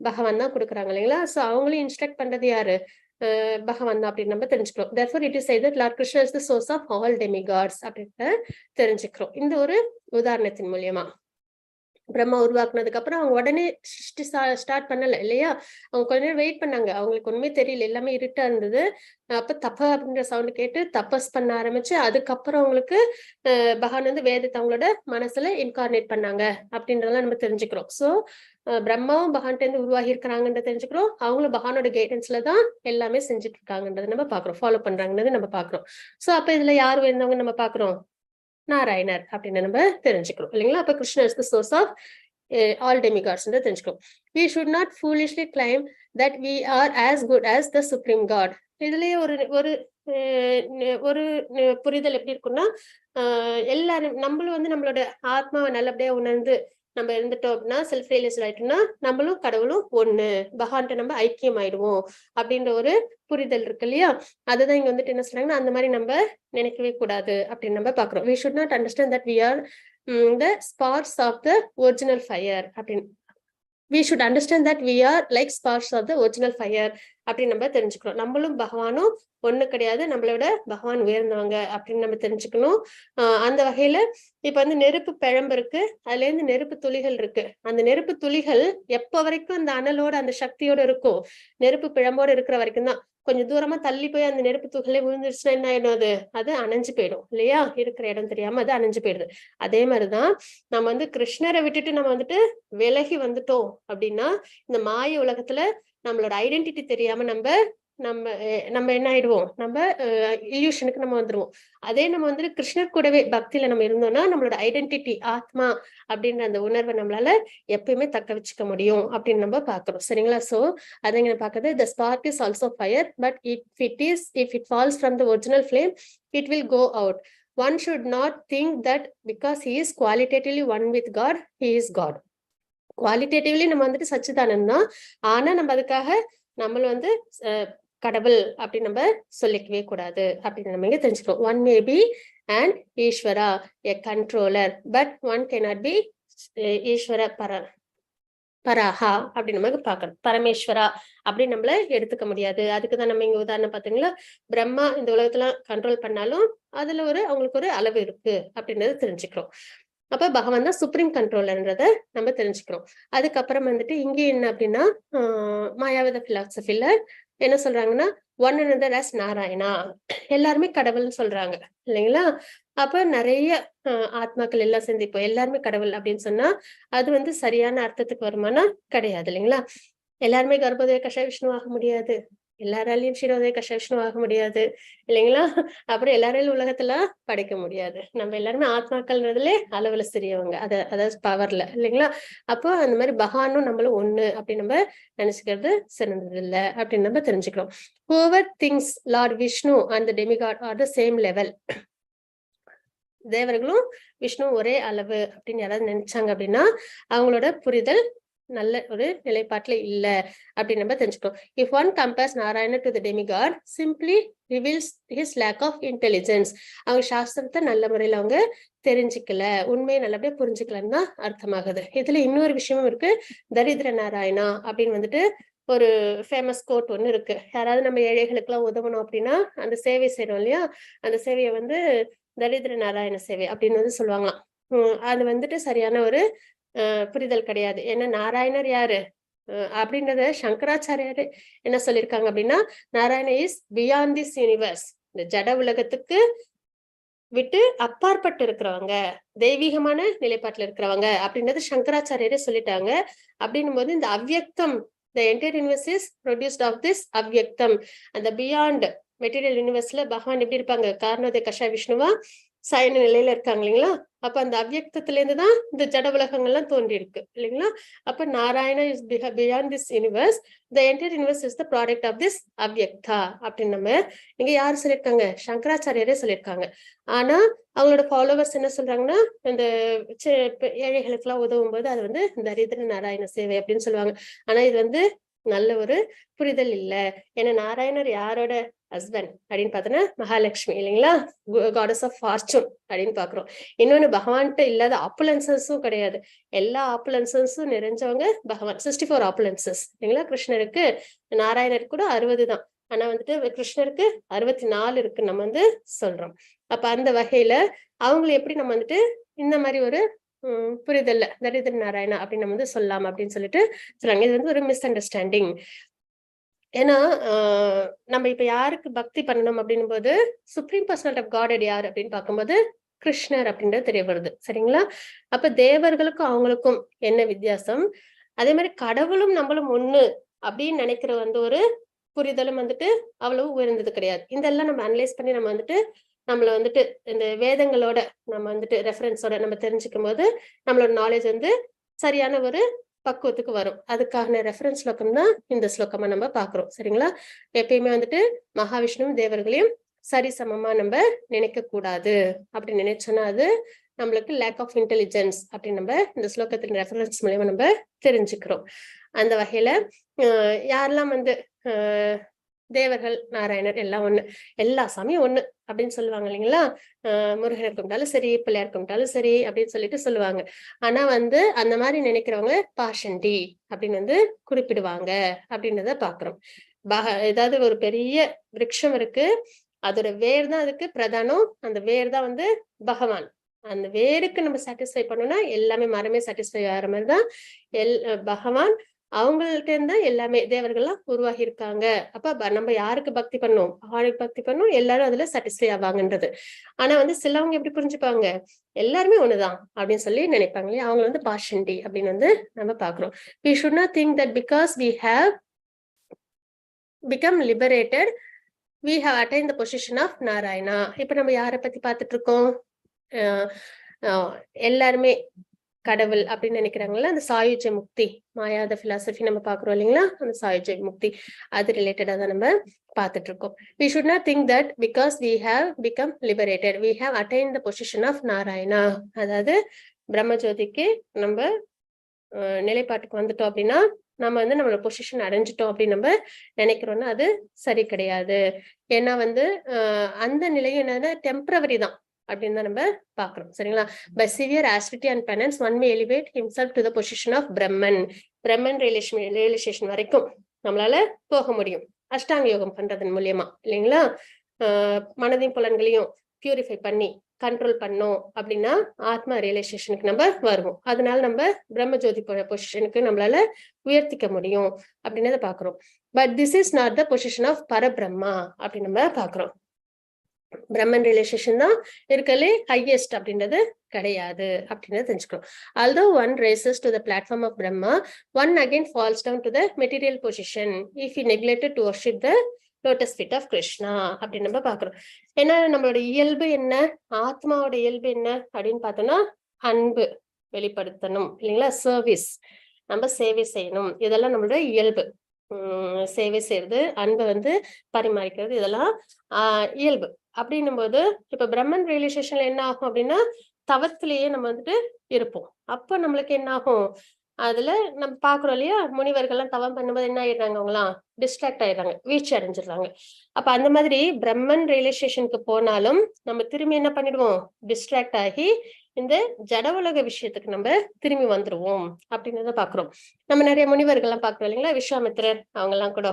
பகவான் தான் கொடுக்குறாங்க இல்லைங்களா? சோ அவங்களையும் இன்ஸ்ட்ரக்ட் பண்றது யாரு, பகவான் தான் அப்படின்னு நம்ம தெரிஞ்சுக்கிறோம். therefore it is said that Lord Krishna is the source of all demigods அப்படின்னு தெரிஞ்சுக்கிறோம் இந்த ஒரு உதாரணத்தின் மூலியமா. பிரம்மா உருவாக்குனதுக்கு அப்புறம் அவங்க உடனே சிருஷ்டி ஸ்டார்ட் பண்ணல இல்லையா? அவங்க கொஞ்ச நேரம் வெயிட் பண்ணாங்க, அவங்களுக்கு ஒண்ணுமே தெரியல, எல்லாமே இருட்டா இருந்தது. அப்ப தப்ப அப்படின்ற சவுண்ட் கேட்டு தபஸ் பண்ண ஆரம்பிச்சு அதுக்கப்புறம் அவங்களுக்கு பகவான் வந்து வேதத்தை அவங்களோட மனசுல இன்கார்னேட் பண்ணாங்க அப்படின்றதெல்லாம் நம்ம தெரிஞ்சுக்கிறோம். சோ பிரம்மாவும் பகவான்கிட்ட இருந்து உருவாகி இருக்கிறாங்கன்றத தெரிஞ்சுக்கிறோம். அவங்களும் பகவானோட கைடன்ஸ்ல தான் எல்லாமே செஞ்சுட்டு இருக்காங்கன்றதை நம்ம பாக்குறோம், ஃபாலோ பண்றாங்கன்றது நம்ம பாக்குறோம். சோ அப்ப இதுல யார் வேணுங்க நம்ம பாக்குறோம், நாராயணர் அப்படின்னு நம்ம தெரிஞ்சுக்கிறோம் இல்லைங்களா. அப்ப கிருஷ்ணர் is the source of all demigods தெரிஞ்சுக்கிறோம். We should not foolishly claim that we are as good as the supreme god. இதுலயே ஒரு ஒரு ஒரு புரிதல் எப்படி இருக்குன்னா, எல்லாரும் நம்மளும் நம்மளோட ஆத்மாவை நல்லபடியா உணர்ந்து நம்ம இருந்துட்டோம் அப்படின்னா, செல்ஃப் ரியலைஸ் ஆயிட்டோம்னா நம்மளும் கடவுளும் ஒண்ணு, பகவான்கிட்ட நம்ம ஐக்கியம் ஆயிடுவோம் அப்படின்ற ஒரு புரிதல் இருக்கு இல்லையா. அதுதான் இங்க என்ன சொல்றாங்கன்னா, அந்த மாதிரி நம்ம நினைக்கவே கூடாது அப்படின்னு நம்ம பாக்குறோம். We should not understand that we are the sparks of the original fire அப்படின்னு. We should understand that we are like sparks of the original fire அப்படின்னு நம்ம தெரிஞ்சுக்கணும். நம்மளும் பகவானும் ஒண்ணு கிடையாது, நம்மளோட பகவான் உயர்ந்தவங்க அப்படின்னு நம்ம தெரிஞ்சுக்கணும். அந்த வகையில இப்ப நெருப்பு பிழம்பு இருக்கு, அதுல இருந்து நெருப்பு துளிகள் இருக்கு. அந்த நெருப்பு துளிகள் எப்ப வரைக்கும் அந்த அனலோட அந்த சக்தியோட இருக்கும், நெருப்பு பிழம்போட இருக்கிற வரைக்கும் தான். கொஞ்சம் தூரமா தள்ளி போய் அந்த நெருப்பு துகளே விழுந்துருச்சுன்னா என்ன ஆயிடும், அது அணைஞ்சு போயிடும் இல்லையா, இருக்கிற இடம் தெரியாம அது அணைஞ்சு போயிடுது. அதே மாதிரிதான் நம்ம கிருஷ்ணரை விட்டுட்டு நம்ம விலகி வந்துட்டோம் அப்படின்னா, இந்த மாய உலகத்துல நம்மளோட ஐடென்டிட்டி தெரியாம நம்ம என்ன ஆயிடுவோம், நம்ம இல்யூஷனுக்கு நம்ம வந்துருவோம். அதே நம்ம கிருஷ்ணர் கூடவே பக்தியில நம்ம இருந்தோம்னா நம்மளோட ஐடென்டிட்டி ஆத்மா அப்படின்ற அந்த உணர்வை நம்மளால எப்பயுமே தக்க வச்சுக்க முடியும் அப்படின்னு நம்ம பாக்குறோம். சரிங்களா. சோ அதை இங்க பாக்குறது, the spark is also fire, but if it falls from the original flame, it will go out. One should not think that because he is qualitatively one with God, he is God. Qualitatively நம்ம சச்சிதானந்தான், ஆனா நம்ம அதுக்காக நம்மள கடவுள் அப்படின்னு நம்ம சொல்லிக்கவே கூடாது அப்படின்னு நம்ம இங்க தெரிஞ்சுக்கிறோம். One may be and Ishvara a controller, but one cannot be ஈஸ்வர பராஹா அப்படின்னு நமக்கு பார்க்கணும். பரமேஸ்வரா அப்படின்னு நம்மள எடுத்துக்க முடியாது. அதுக்குதான் நம்ம இங்க உதாரணம் பாத்தீங்களா, பிரம்மா இந்த உலகத்துல கண்ட்ரோல் பண்ணாலும் அதுல அவங்களுக்கு ஒரு அளவு இருக்கு அப்படின்றத தெரிஞ்சுக்கிறோம். அப்ப பகவான் தான் சுப்ரீம் கண்ட்ரோலர்ன்றத நம்ம தெரிஞ்சுக்கிறோம். அதுக்கப்புறம் இங்க என்ன அப்படின்னா, மாயாவத பிலாசபில என்ன சொல்றாங்கன்னா, ஒன் another as நாராயணா, எல்லாருமே கடவுள்னு சொல்றாங்க இல்லைங்களா. அப்ப நிறைய ஆத்மாக்கள் எல்லாம் சேர்ந்து இப்போ எல்லாருமே கடவுள் அப்படின்னு சொன்னா அது சரியான அர்த்தத்துக்கு வருமானா கிடையாது இல்லைங்களா. எல்லாருமே கர்ப்போதய கஷாய விஷ்ணு ஆக முடியாது, எல்லாராலையும் க்ஷீரோதய கஷாய விஷ்ணு ஆக முடியாது இல்லைங்களா. அப்புறம் எல்லாராலையும் உலகத்துல படைக்க முடியாது. நம்ம எல்லாருமே ஆத்மாக்கள்ன்றதுல அளவுல சிறியவங்க, அதாவது பவர்ல இல்லைங்களா. அப்போ அந்த மாதிரி பகவானும் நம்மளும் ஒண்ணு அப்படின்னு நம்ம நினைச்சுக்கிறது சிறந்தது இல்லை அப்படின்னு நம்ம தெரிஞ்சுக்கிறோம். Whoever thinks Lord Vishnu and the demigod are the same level, தேவர்களும் விஷ்ணு ஒரே அளவு அப்படின்னு யாராவது நினைச்சாங்க அப்படின்னா அவங்களோட புரிதல் நல்ல ஒரு நிலைப்பாட்டுல இல்ல அப்படின்னு நம்ம தெரிஞ்சுக்கணும். If one compares Narayana to the demigod, simply reveals his lack of intelligence. அவங்க சாஸ்திரத்தை நல்ல முறையில அவங்க தெரிஞ்சுக்கல, உண்மையை நல்லபடியா புரிஞ்சுக்கலன்னு தான் அர்த்தமாகுது. இதுல இன்னொரு விஷயமும் இருக்கு. தரித்திர நாராயணா அப்படின்னு ஒரு ஃபேமஸ் கோட் ஒண்ணு இருக்கு. யாராவது நம்ம ஏழைகளுக்கு எல்லாம் உதவணும் அப்படின்னா அந்த சேவை செய்யறோம் இல்லையா, அந்த சேவையை தரித்திர நாராயண சேவை அப்படின்னு சொல்லுவாங்களாம். அது சரியான ஒரு புரிதல் கிடையாது. ஏன்னா நாராயணர் யாரு அப்படின்றத சங்கராச்சாரியாரு என்ன சொல்லியிருக்காங்க அப்படின்னா, Narayana is beyond this universe, இந்த ஜட உலகத்துக்கு விட்டு அப்பாற்பட்டு இருக்கிறவங்க, தெய்வீகமான நிலைப்பாட்டுல இருக்கிறவங்க அப்படின்றது சங்கராச்சாரியரே சொல்லிட்டாங்க. அப்படின்னும் போது இந்த அவ்யக்தம், the entire universe is produced of this அவ்யக்தம், அந்த பியாண்ட் மெட்டீரியல் யூனிவர்ஸ்ல பகவான் எப்படி இருப்பாங்க, காரணோதய கஷாய விஷ்ணுவா சயன நிலையில இருக்காங்க இல்லைங்களா. அப்ப அந்த அவ்யக்தத்துல இருந்துதான் இந்த ஜட உலகங்கள்லாம் தோன்றி இருக்கு இல்லைங்களா. அப்ப Narayana is beyond this universe, the entire universe is the product of this avyakta அப்படின்னு நம்ம இங்க யாரு சொல்லியிருக்காங்க, சங்கராச்சாரியரே சொல்லியிருக்காங்க. ஆனா அவங்களோட ஃபாலோவர்ஸ் என்ன சொல்றாங்கன்னா, இந்த ஏழைகளுக்கு எல்லாம் உதவும் போது அது தரித்திர நாராயண சேவை அப்படின்னு சொல்லுவாங்க. ஆனா இது நல்ல ஒரு புரிதல் இல்ல. ஏன்னா நாராயணர் யாரோட ஹஸ்பண்ட் அப்படின்னு பார்த்தோன்னா மகாலட்சுமி இல்லைங்களா, காடஸ் ஆஃப் ஃபார்ச்சூன் அப்படின்னு பாக்குறோம். இன்னொன்னு பகவான்கிட்ட இல்லாத ஆப்புலன்சஸும் கிடையாது, எல்லா ஆப்புலன்சஸும் நிறைஞ்சவங்க பகவான். 64 ஆப்புலன்சஸ் இல்லைங்களா. கிருஷ்ணருக்கு நாராயணருக்கு கூட 60 தான், ஆனா கிருஷ்ணருக்கு 64 இருக்கு நம்ம சொல்றோம். அப்ப அந்த வகையில அவங்களை எப்படி நம்ம இந்த மாதிரி ஒரு புரிதல்ல தரித்திர நாராயணா அப்படின்னு நம்ம சொல்லலாம் அப்படின்னு சொல்லிட்டு சொல்றாங்க. இது ஒரு மிஸ் அண்டர்ஸ்டாண்டிங். ஏன்னா நம்ம இப்ப யாருக்கு பக்தி பண்ணணும் அப்படின்னும் போது சுப்ரீம் பர்சனாலிட்டி ஆஃப் காட் யார் அப்படின்னு பார்க்கும்போது கிருஷ்ணர் அப்படின்றது தெரிய வருது. சரிங்களா. அப்ப தேவர்களுக்கும் அவங்களுக்கும் என்ன வித்தியாசம், அதே மாதிரி கடவுளும் நம்மளும் ஒண்ணு அப்படின்னு நினைக்கிற ஒரு புரிதலும் அவ்வளவு உயர்ந்தது கிடையாது. இதெல்லாம் நம்ம அனலைஸ் பண்ணி நம்ம நம்மள வந்துட்டு இந்த வேதங்களோட நம்ம வந்துட்டு ரெஃபரன்ஸோட நம்ம தெரிஞ்சுக்கும் போது நம்மளோட நாலேஜ் வந்து சரியான ஒரு பக்குவத்துக்கு வரும். அதுக்கான ரெஃபரன்ஸ் ஸ்லோகம் தான் இந்த ஸ்லோகமா நம்ம பாக்குறோம். சரிங்களா? எப்பயுமே வந்துட்டு மகாவிஷ்ணுவும் தேவர்களையும் சரிசமமா நம்ம நினைக்க கூடாது. அப்படி நினைச்சோன்னா அது நம்மளுக்கு லேக் ஆஃப் இன்டெலிஜென்ஸ் அப்படின்னு நம்ம இந்த ஸ்லோகத்தின் ரெஃபரன்ஸ் மூலியமா நம்ம தெரிஞ்சுக்கிறோம். அந்த வகையில யாரெல்லாம் வந்து தேவர்கள் நாராயணர் எல்லாம் ஒண்ணு, எல்லா சாமியும் ஒண்ணு அப்படின்னு சொல்லுவாங்க இல்லைங்களா? முருகனை கும்பிட்டாலும் சரி, பிள்ளையார் கும்பிட்டாலும் சரி அப்படின்னு சொல்லிட்டு சொல்லுவாங்க. ஆனா வந்து அந்த மாதிரி நினைக்கிறவங்க பாஷண்டி அப்படின்னு வந்து குறிப்பிடுவாங்க அப்படின்றத பாக்குறோம். ஏதாவது ஒரு பெரிய விருட்சம் இருக்கு, அதோட வேர் தான் அதுக்கு பிரதானம். அந்த வேர் தான் வந்து பகவான். அந்த வேருக்கு நம்ம சாட்டிஸ்ஃபை பண்ணோம்னா எல்லாமே மரமே சாட்டிஸ்ஃபை ஆகிற மாதிரிதான் பகவான் அவங்கள்ட்ட இருந்தா எல்லாமே தேவர்கள்லாம் உருவாகி இருக்காங்க. அப்ப நம்ம யாருக்கு பக்தி பண்ணோம்? பகவானுக்கு பக்தி பண்ணோம், எல்லாரும் அதுல சாட்டிஸ்ஃபை ஆவாங்கன்றது. ஆனா வந்து சிலவங்க எப்படி புரிஞ்சுப்பாங்க? எல்லாருமே ஒண்ணுதான் அப்படின்னு சொல்லி நினைப்பாங்க இல்லையா? அவங்க வந்து பாஷண்டி அப்படின்னு வந்து நம்ம பாக்குறோம். We should not think that because we have become liberated, we have attained the position of Narayana. இப்ப நம்ம யாரை பத்தி பார்த்துட்டு இருக்கோம்? எல்லாருமே கடவுள் அப்படின்னு நினைக்கிறாங்களா? அந்த சாயுஜ்ய முக்தி மாயாத பிலாசபி நம்ம பாக்குறோம் இல்லைங்களா? அந்த சாயுஜ்ய முக்தி அது ரிலேட்டடா தான் நம்ம பார்த்துட்டு இருக்கோம். We should not think that because we have become liberated, we have attained the position of Narayana. அதாவது பிரம்மஜோதிக்கு நம்ம நிலைப்பாட்டுக்கு வந்துட்டோம் அப்படின்னா நம்ம வந்து நம்மளோட பொசிஷன் அடைஞ்சிட்டோம் அப்படின்னு நம்ம நினைக்கிறோம்னா அது சரி கிடையாது. ஏன்னா வந்து அந்த நிலையை என்னன்னா டெம்பரவரி தான் அப்படின்னு தான் நம்ம பாக்குறோம். சரிங்களா? By severe austerity and penance, one may elevate himself to the position of Brahman. Brahman realization வரைக்கும் நம்மளால போக முடியும் அஷ்டாங்க யோகம் பண்றதன் மூலியமா இல்லைங்களா? மனதையும் புலன்களையும் பியூரிஃபை பண்ணி கண்ட்ரோல் பண்ணோம் அப்படின்னா ஆத்மா ரியலைசேஷனுக்கு நம்ம வருவோம். அதனால நம்ம பிரம்மஜோதி பொசிஷனுக்கு நம்மளால உயர்த்திக்க முடியும் அப்படின்னு பாக்குறோம். But this is not the position of Parabrahma அப்படின்னு நம்ம பாக்குறோம். பிரம்மன் ரியலைசேஷன் தான் இருக்கலே ஹையஸ்ட் அப்படின்றது கிடையாது அப்படின்றத தெரிஞ்சுக்கிறோம். Although one rises to the platform of Brahma, one again falls down to the material position if he neglected to worship the lotus feet of Krishna அப்படின்னு நம்ம பாக்குறோம். ஏன்னா நம்மளோட இயல்பு என்ன, ஆத்மாவோட இயல்பு என்ன அப்படின்னு பார்த்தோம்னா அன்பு வெளிப்படுத்தணும் இல்லைங்களா? சர்வீஸ், நம்ம சேவை செய்யணும், இதெல்லாம் நம்மளோட இயல்பு. சேவை செய்யறது, அன்பை வந்து பரிமாறிக்கிறது, இதெல்லாம் இயல்பு. அப்படின்னும் போது இப்ப பிரம்மன் ரியலைசேஷன்ல என்ன ஆகும் அப்படின்னா தவத்திலேயே நம்ம வந்துட்டு இருப்போம். அப்ப நம்மளுக்கு என்ன ஆகும்? அதுல நம்ம பாக்குறோம் இல்லையா? முனிவர்கள்லாம் தவம் பண்ணும்போது என்ன ஆயிடுறாங்க? அவங்கலாம் டிஸ்ட்ராக்ட் ஆயிடுறாங்க, வீழ்ச்சி அடைஞ்சிடுறாங்க. அப்ப அந்த மாதிரி பிரம்மன் ரியலைசேஷனுக்கு போனாலும் நம்ம திரும்பி என்ன பண்ணிடுவோம்? டிஸ்ட்ராக்ட் ஆகி இந்த ஜட உலக விஷயத்துக்கு நம்ம திரும்பி வந்துருவோம் அப்படின்றத பாக்குறோம். நம்ம நிறைய முனிவர்கள்லாம் பாக்குறோம் இல்லைங்களா? விஸ்வாமித்திரர் அவங்க எல்லாம் கூட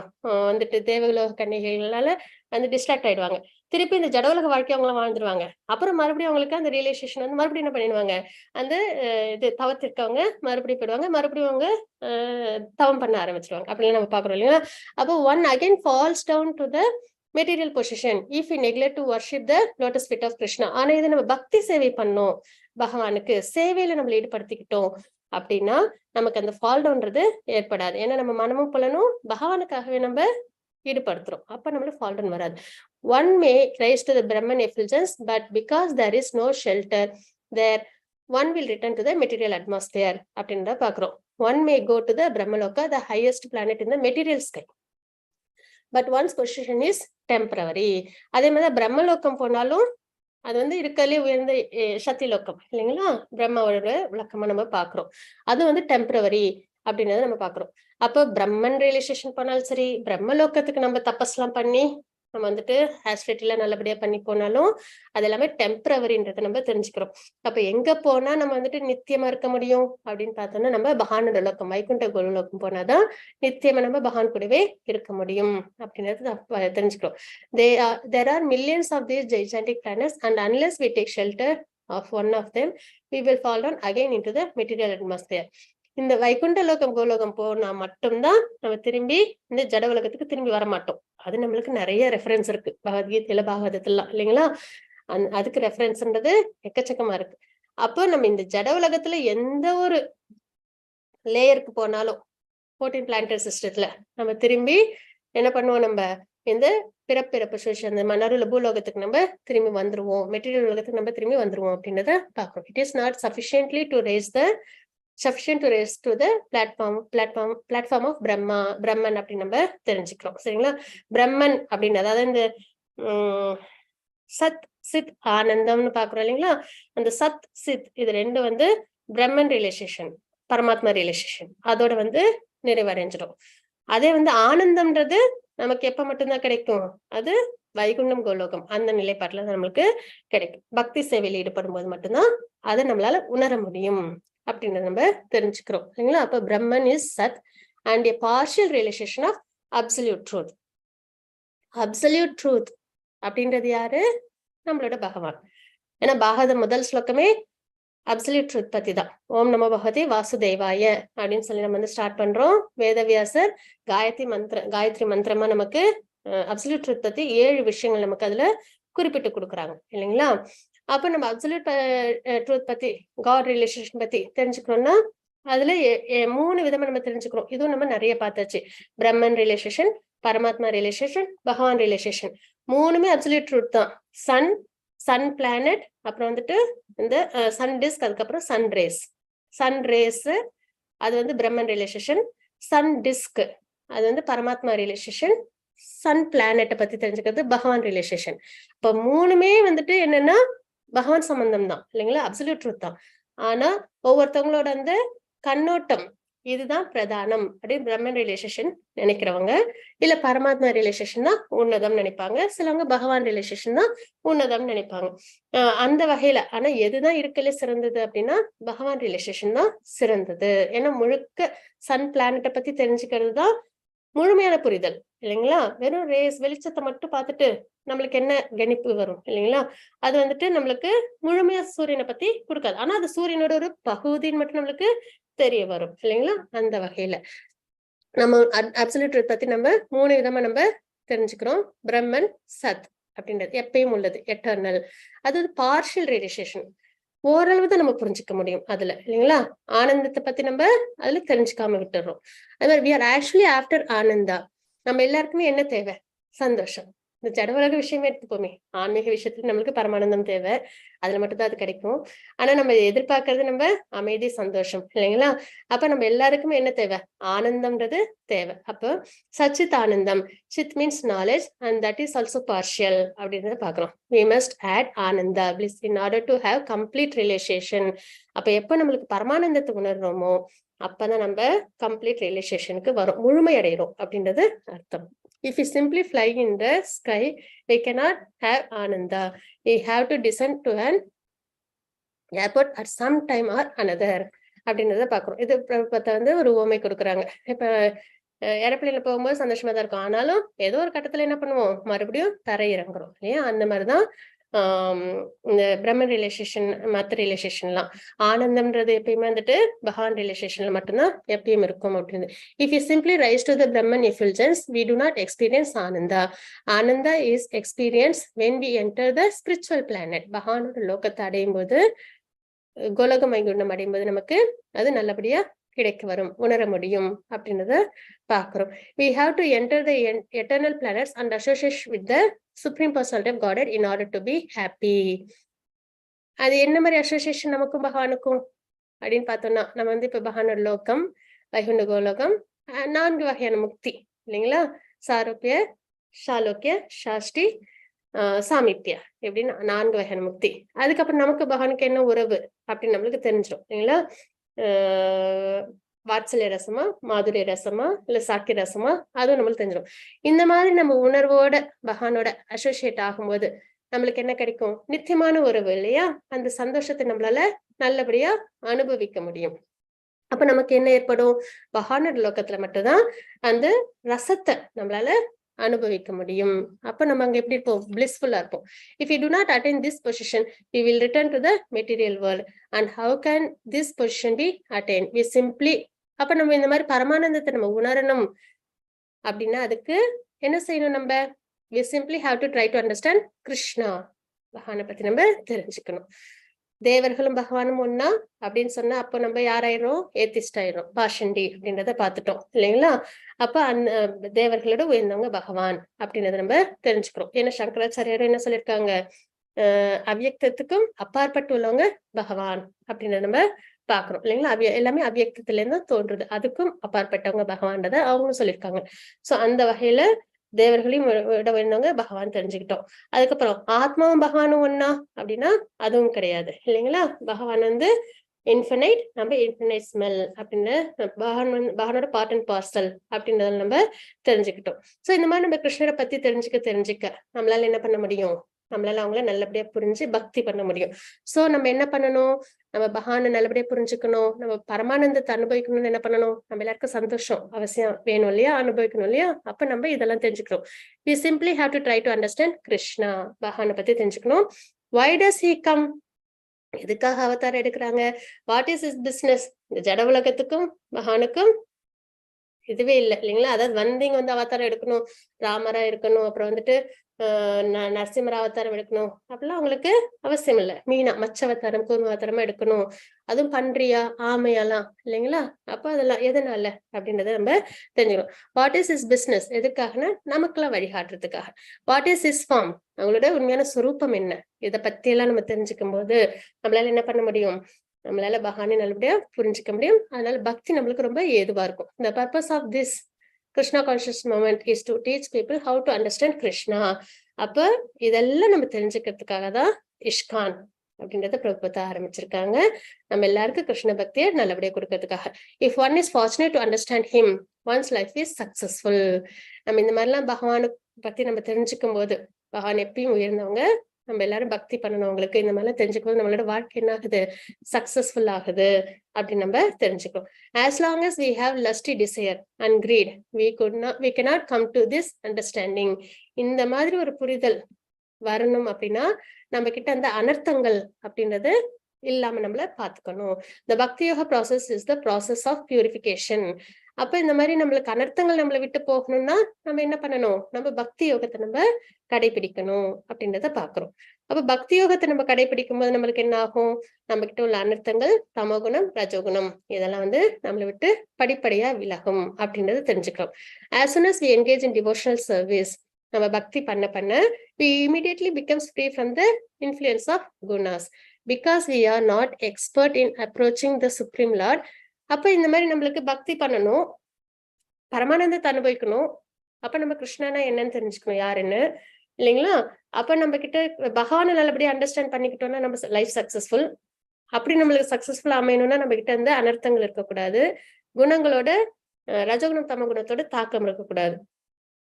வந்துட்டு தேவலோக கன்னிகைகளால வந்து டிஸ்ட்ராக்ட் ஆயிடுவாங்க. திருப்பி இந்த ஜட உலக வாழ்க்கை அவங்களாம் வாழ்ந்துருவாங்க. அப்புறம் மறுபடியும் அவங்களுக்கு அந்த ரியலைசேஷன் வந்து மறுபடியும் என்ன பண்ணிடுவாங்க? அந்த இது தவத்திற்கு அவங்க மறுபடியும் போயிடுவாங்க, மறுபடியும் அவங்க தவம் பண்ண ஆரம்பிச்சிருவாங்க அப்படின்னு நம்ம பாக்குறோம் இல்லைங்களா? அப்போ one again falls down to the material position if you neglect to worship the lotus feet of Krishna. ஆனா இது நம்ம பக்தி சேவை பண்ணோம், பகவானுக்கு சேவையில நம்மள ஈடுபடுத்திக்கிட்டோம் அப்படின்னா நமக்கு அந்த ஃபால் டவுன்றது ஏற்படாது. ஏன்னா நம்ம மனமும் புலனும் பகவானுக்காகவே நம்ம ஈடுபடுத்துறோம். அப்ப நம்மளுக்கு ஃபால் டவுன் வராது. One may rise to the Brahman effulgence, but because there is no shelter there, one will return to the material atmosphere அப்படின்றத பாக்குறோம். One may go to the Brahmaloka, the highest planet in the material sky, but one's position is temporary. அதே மாதிரி பிரம்மலோகம் போனாலும் அது வந்து இருக்கலே உயர்ந்த சக்தி லோகம் இல்லைங்களா? பிரம்மாவோட விளக்கமா நம்ம பாக்குறோம். அது வந்து டெம்பரவரி அப்படின்றத நம்ம பாக்குறோம். அப்போ பிரம்மன் ரியலைசேஷன் பண்ணாலும் சரி, பிரம்மலோகத்துக்கு நம்ம தபஸ் எல்லாம் பண்ணி நம்ம வந்துட்டு ஆஸ்ட்ரேட்டில நல்லபடியா பண்ணி போனாலும் அது எல்லாமே டெம்பரவரின்றதை நம்ம தெரிஞ்சுக்கிறோம். அப்ப எங்க போனா நம்ம வந்துட்டு நித்தியமா இருக்க முடியும் அப்படின்னு பார்த்தோம்னா நம்ம பகவானோட லோகம் வைகுண்ட கோலோகம் போனாதான் நித்தியமா நம்ம பகவான் கூடவே இருக்க முடியும் அப்படின்றது தெரிஞ்சுக்கிறோம். There are millions of these gigantic planets, and unless we take shelter of one of them, we will fall down again into the material atmosphere. இந்த வைகுண்ட லோகம் கோலோகம் போனா மட்டும்தான் நம்ம திரும்பி இந்த ஜட உலகத்துக்கு திரும்பி வர மாட்டோம். அது நம்மளுக்கு நிறைய ரெஃபரன்ஸ் இருக்கு பகவத்கீதையில பாகவதத்துல இல்லைங்களா? அதுக்கு ரெஃபரன்ஸ்ன்றது எக்கச்சக்கமா இருக்கு. அப்போ நம்ம இந்த ஜட உலகத்துல எந்த ஒரு லேயருக்கு போனாலும் 14 பிளானட்டரி சிஸ்டத்துல நம்ம திரும்பி என்ன பண்ணுவோம்? நம்ம இந்த பிறப்பிறப்பு சுழற்சி, அந்த மணருல பூலோகத்துக்கு நம்ம திரும்பி வந்துருவோம், மெட்டீரியல் உலகத்துக்கு நம்ம திரும்பி வந்துருவோம் அப்படின்றத பாக்குறோம். It is not sufficient to raise to the platform of பிரம்மன் அப்படின்னு நம்ம தெரிஞ்சுக்கிறோம். சரிங்களா? பிரம்மன் அப்படின்னு அதாவது இந்த சத் சித் ஆனந்தம்னு பாக்குறோம் இல்லைங்களா? அந்த சத் சித் இது ரெண்டு வந்து பிரம்மன் ரியலைசேஷன், பரமாத்மா ரியலைசேஷன், அதோட வந்து நிறைவடைஞ்சிடும். அதே வந்து ஆனந்தம்ன்றது நமக்கு எப்ப மட்டும்தான் கிடைக்கும்? அது வைகுண்டம் கோலோகம் அந்த நிலைப்பாட்டுல நம்மளுக்கு கிடைக்கும். பக்தி சேவையில் ஈடுபடும் போது மட்டும்தான் அதை நம்மளால உணர முடியும் அப்படின்னு நம்ம தெரிஞ்சுக்கிறோம். சரிங்களா? அப்ப பிரம்மன் இஸ் சத் and a partial realization of absolute truth. Absolute truth அப்படின்றது யாரு? நம்மளோட பகவான். ஏன்னா பாகவதம் முதல் ஸ்லோகமே அப்சல்யூட் ட்ரூத் பத்தி தான். ஓம் நமோ பகவதே வாசுதேவாய அப்படின்னு சொல்லி நம்ம வந்து ஸ்டார்ட் பண்றோம். வேதவியாசர் காயத்ரி மந்திரமா நமக்கு அப்சல்யூட் ட்ரூத் பத்தி 7 விஷயங்கள் நமக்கு அதுல குறிப்பிட்டு கொடுக்குறாங்க இல்லைங்களா? அப்ப நம்ம அப்சல்யூட் ட்ரூத் பத்தி, காட் ரிலேஷன் பத்தி தெரிஞ்சுக்கணும்னா அதுல 3 விதமா நம்ம தெரிஞ்சுக்கிறோம். இதுவும் நம்ம நிறைய பார்த்தாச்சு. பிரம்மன் ரிலேஷன், பரமாத்மா ரிலேஷன், பகவான் ரிலேஷன், 3மே அப்சல்யூட் ட்ரூத் தான். சன் பிளானட், அப்புறம் வந்துட்டு இந்த சன் டிஸ்க், அதுக்கப்புறம் சன் ரேஸ் அது வந்து பிரம்மன் ரிலேஷன், சன் டிஸ்க் அது வந்து பரமாத்மா ரிலேஷன், சன் பிளானட்டை பத்தி தெரிஞ்சுக்கிறது பகவான் ரிலேஷன். இப்ப 3மே வந்துட்டு என்னன்னா பகவான் சம்பந்தம் தான் இல்லைங்களா? அப்சல்யூட் ட்ரூத் தான். ஆனா ஒவ்வொருத்தவங்களோட அந்த கண்ணோட்டம் இதுதான் பிரதானம் அப்படின்னு பிரம்மன் ரிலேஷன் நினைக்கிறவங்க, இல்ல பரமாத்மா ரிலேஷன் தான் உன்னதம் நினைப்பாங்க, சிலவங்க பகவான் ரிலேஷன் தான் உன்னதம் நினைப்பாங்க. அந்த வகையில ஆனா எதுதான் இருக்கல சிறந்தது அப்படின்னா பகவான் ரிலேஷன் தான் சிறந்தது. ஏன்னா முழுக்க சன் பிளானட்டை பத்தி தெரிஞ்சுக்கிறது தான் முழுமையான புரிதல் இல்லைங்களா? வெறும் வெளிச்சத்தை மட்டும் பார்த்துட்டு நம்மளுக்கு என்ன கணிப்பு வரும் இல்லைங்களா? அது வந்துட்டு நம்மளுக்கு முழுமையா சூரியனை பத்தி கொடுக்காது. ஆனா அது சூரியனோட ஒரு பகுதின்னு மட்டும் நம்மளுக்கு தெரிய வரும் இல்லைங்களா? அந்த வகையில நம்ம அப்சல்யூட் ட்ரூத் பத்தி நம்ம 3 விதமா நம்ம தெரிஞ்சுக்கிறோம். பிரம்மன் சத் அப்படின்றது எப்பயும் உள்ளது, எட்டர்னல். அது பார்ஷியல் ரியலைசேஷன், ஓரளவு தான் நம்ம புரிஞ்சுக்க முடியும் அதுல இல்லைங்களா? ஆனந்தத்தை பத்தி நம்ம அதுல தெரிஞ்சுக்காம விட்டுறோம். அது மாதிரி we are actually after Ananda. நம்ம எல்லாருக்குமே என்ன தேவை? சந்தோஷம். இந்த ஜட உலக விஷயமே எடுத்துப்போமே, ஆன்மீக விஷயத்துல நம்மளுக்கு பரமானந்தம் தேவை, அதுல மட்டும்தான் அது கிடைக்கும். ஆனா நம்ம எதிர்பார்க்கறது நம்ம அமைதி, சந்தோஷம் இல்லைங்களா? அப்ப நம்ம எல்லாருக்குமே என்ன தேவை? ஆனந்தம்ன்றது தேவை. அப்போ சச்சித் ஆனந்தம், Sid means knowledge and that is also partial அப்படின்றத பாக்குறோம். we must add Ananda bliss in order to have complete realization. அப்ப எப்ப நம்மளுக்கு பரமானந்தத்தை உணர்றோமோ அப்பதான் நம்ம கம்ப்ளீட் ரியலைசேஷனுக்கு வரும், முழுமை அடைகிறோம் அப்படின்றது அர்த்தம். If we simply fly in the sky, we cannot have Ananda. We have to descend to an airport at some time or another அப்படின்றத பாக்குறோம். இது வந்து ஒரு உவமை கொடுக்குறாங்க. இப்ப ஏரோப்ளேன்ல போகும்போது சந்தோஷமா தான் இருக்கும், ஆனாலும் ஏதோ ஒரு கட்டத்துல என்ன பண்ணுவோம்? மறுபடியும் தரை இறங்குறோம் இல்லையா? அந்த மாதிரிதான் இந்த பிரம்ம ரிலேஷன், மத்த ரிலேஷன்லாம். ஆனந்தம்ன்றது எப்பயுமே வந்துட்டு பகவான் ரிலேஷன்ல மட்டும்தான் எப்பயும் இருக்கும் அப்படின்னு. If you simply rise to the Brahman effulgence, we do not experience ananda. Ananda is experience when we enter the spiritual planet. பகவானோட லோகத்தை அடையும் போது, கோலோகம் வைகுண்டம் அடையும் போது நமக்கு அது நல்லபடியா கிடைக்க வரும், உணர முடியும் அப்படின்றத பாக்குறோம். We have to enter the eternal planets and associate with the supreme personality of Godhead in order to be happy. அது என்ன மாதிரி அசோசியேஷன் நமக்கும் பகவானுக்கும் அப்படின்னு பார்த்தோம்னா, நம்ம வந்து இப்ப பகவானோட லோகம், வைகுண்ட கோலோகம், 4 வகையான முக்தி இல்லைங்களா? சாரோக்கிய, சாலோக்கிய, சாஷ்டி, சாமிப்பியா, எப்படின்னு 4 வகையான முக்தி. அதுக்கப்புறம் நமக்கு பகவானுக்கு என்ன உறவு அப்படின்னு நம்மளுக்கு தெரிஞ்சிடும் இல்லைங்களா? வாத்சல்ய ரசமா, மாதுரிய ரசமா, இல்ல சாக்கிய ரசமா, அதுவும் நம்மளுக்கு தெரிஞ்சிடும். இந்த மாதிரி நம்ம உணர்வோட பகவானோட அசோசியேட் ஆகும்போது நம்மளுக்கு என்ன கிடைக்கும்? நித்தியமான உறவு இல்லையா? அந்த சந்தோஷத்தை நம்மளால நல்லபடியா அனுபவிக்க முடியும். அப்ப நமக்கு என்ன ஏற்படும்? பகவானோட லோகத்துல மட்டும்தான் அந்த ரசத்தை நம்மளால அனுபவிக்க முடியும். அப்ப நம்ம அங்க எப்படி இருப்போம்? blissful-ஆ இருப்போம். If we do not attain this position, we will return to the material world. And how can this position be attained? We simply, அப்ப நம்ம இந்த மாதிரி பரமானந்தத்தை நம்ம உணரணும் அப்படின்னா அதுக்கு என்ன செய்யணும்? நம்ம we simply have to try to understand Krishna. பகவானை பத்தி நம்ம தெரிஞ்சுக்கணும். தேவர்களும் பகவானும் ஒன்னா அப்படின்னு சொன்னா அப்போ நம்ம யாராயிரும் ஏத்திஸ்ட் ஆயிரும், பாஷண்டி அப்படின்றத பாத்துட்டோம் இல்லைங்களா. அப்ப அந்த தேவர்களோட உயர்ந்தவங்க பகவான் அப்படின்றத நம்ம தெரிஞ்சுக்கிறோம். ஏன்னா சங்கராச்சாரியாரும் என்ன சொல்லியிருக்காங்க, அவ்யக்தத்துக்கும் அப்பாற்பட்டு உள்ளவங்க பகவான் அப்படின்றத நம்ம பாக்குறோம் இல்லைங்களா. எல்லாமே அவ்யக்தத்துல இருந்து தோன்றுது, அதுக்கும் அப்பாற்பட்டவங்க பகவான்றத அவங்களும் சொல்லியிருக்காங்க. சோ அந்த வகையில தேவர்களையும் விட உயர்ந்தவங்க பகவான் தெரிஞ்சுக்கிட்டோம். அதுக்கப்புறம் ஆத்மாவும் பகவானும் ஒன்னா அப்படின்னா அதுவும் கிடையாது இல்லைங்களா. பகவான் வந்து இன்ஃபினைட், நம்ம இன்ஃபினைட் ஸ்மெல் அப்படின்னு பகவானோட பார்ட் அண்ட் பார்சல் அப்படின்றத நம்ம தெரிஞ்சுக்கிட்டோம். சோ இந்த மாதிரி நம்ம கிருஷ்ணரை பத்தி தெரிஞ்சுக்க நம்மளால என்ன பண்ண முடியும், நம்மளால அவங்கள நல்லபடியா புரிஞ்சு பக்தி பண்ண முடியும். சோ நம்ம என்ன பண்ணணும், நம்ம பகவானை நல்லபடியா புரிஞ்சுக்கணும், நம்ம பரமானந்தத்தை அனுபவிக்கணும்னு என்ன பண்ணணும், நம்ம எல்லாருக்கும் சந்தோஷம் அவசியம் வேணும் இல்லையா, அனுபவிக்கணும் இல்லையா. அப்ப நம்ம இதெல்லாம் தெரிஞ்சுக்கிறோம். we simply have to try to understand Krishna, பகவானை பத்தி தெரிஞ்சுக்கணும். why does he come, எதுக்காக அவதாரம் எடுக்கிறாங்க, வாட் இஸ் இஸ் பிசினஸ். இந்த ஜட உலகத்துக்கும் பகவானுக்கும் இதுவே இல்லை இல்லைங்களா. அதாவது வந்தீங்க வந்து அவதாரம் எடுக்கணும், ராமரா இருக்கணும், அப்புறம் வந்துட்டு நரசிம்மர் அவதாரம் எடுக்கணும் அப்படிலாம் அவங்களுக்கு அவசியம் இல்லை. மீனா மச்ச அவதாரம் கூர்ம அவதாரமா எடுக்கணும், அதுவும் பன்றியா ஆமையாலாம் இல்லைங்களா. அப்ப அதெல்லாம் எதனால அப்படின்றத நம்ம தெரிஞ்சுக்கணும். வாட் இஸ் இஸ் பிசினஸ், எதுக்காகனா நமக்கெல்லாம் வழிகாட்டுறதுக்காக. வாட் இஸ் இஸ் ஃபார்ம், அவங்களோட உண்மையான சுரூபம் என்ன, இதை பத்தி எல்லாம் நம்ம தெரிஞ்சுக்கும் போது நம்மளால என்ன பண்ண முடியும், நம்மளால பகவானை நல்லபடியா புரிஞ்சுக்க முடியும். அதனால பக்தி நம்மளுக்கு ரொம்ப ஏதுவா இருக்கும். The purpose of this Krishna conscious moment is to teach people how to understand Krishna. அப்ப இதெல்லாம் நம்ம தெரிஞ்சுக்கிறதுக்காக தான் ISKCON அப்படின்றத பிரபுபதா ஆரம்பிச்சிருக்காங்க. நம்ம எல்லாருக்கும் கிருஷ்ண பக்தியை நல்லபடியா கொடுக்கறதுக்காக. If one is fortunate to understand him, one's life is successful. நம்ம இந்த மாதிரிலாம் பகவானை பத்தி நம்ம தெரிஞ்சுக்கும் போது, பகவான் எப்பயும் உயர்ந்தவங்க, நம்ம எல்லாரும் பக்தி பண்ணணும்வங்களுக்கு இந்த மாதிரிலாம் தெரிஞ்சுக்கும் போது நம்மளோட வாழ்க்கை என்ன ஆகுது, சக்சஸ்ஃபுல் ஆகுது அப்படின்னு நம்ம தெரிஞ்சுக்கணும். as long as we have lusty desire and greed, we cannot come to this understanding. இந்த மாதிரி ஒரு புரிதல் வரணும் அப்படின்னா நம்ம கிட்ட அந்த அனர்த்தங்கள் அப்படின்றது இல்லாம நம்மள பாத்துக்கணும். the bhakti yoga process is the process of purification. அப்ப இந்த மாதிரி நம்மளுக்கு அனர்த்தங்கள் நம்மளை விட்டு போகணும்னா நம்ம என்ன பண்ணணும், நம்ம பக்தி யோகத்தை நம்ம கடைபிடிக்கணும் அப்படின்றத பாக்குறோம். அப்ப பக்தி யோகத்தை நம்ம கடைபிடிக்கும் போது நம்மளுக்கு என்ன ஆகும், நம்ம கிட்ட உள்ள அனர்த்தங்கள் தமோகுணம் ரஜோகுணம் இதெல்லாம் வந்து நம்மளை விட்டு படிப்படியா விலகும் அப்படின்றத தெரிஞ்சுக்கிறோம். as soon as we engage in devotional service, நம்ம பக்தி பண்ண we immediately becomes free from the influence of gunas, because we are not expert in approaching the Supreme Lord. அப்ப இந்த மாதிரி நம்மளுக்கு பக்தி பண்ணணும், பரமானந்தத்தை அனுபவிக்கணும். அப்ப நம்ம கிருஷ்ணனா என்னன்னு தெரிஞ்சுக்கணும், யாருன்னு இல்லைங்களா. அப்ப நம்ம கிட்ட பகவானை நல்லபடியா அண்டர்ஸ்டாண்ட் பண்ணிக்கிட்டோம்னா நம்ம லைஃப் சக்சஸ்ஃபுல். அப்படி நம்மளுக்கு சக்சஸ்ஃபுல் அமையணும்னா நம்ம கிட்ட இருந்து அனர்த்தங்கள் இருக்கக்கூடாது, குணங்களோட ரஜகுணம் தமகுணத்தோட தாக்கம் இருக்கக்கூடாது.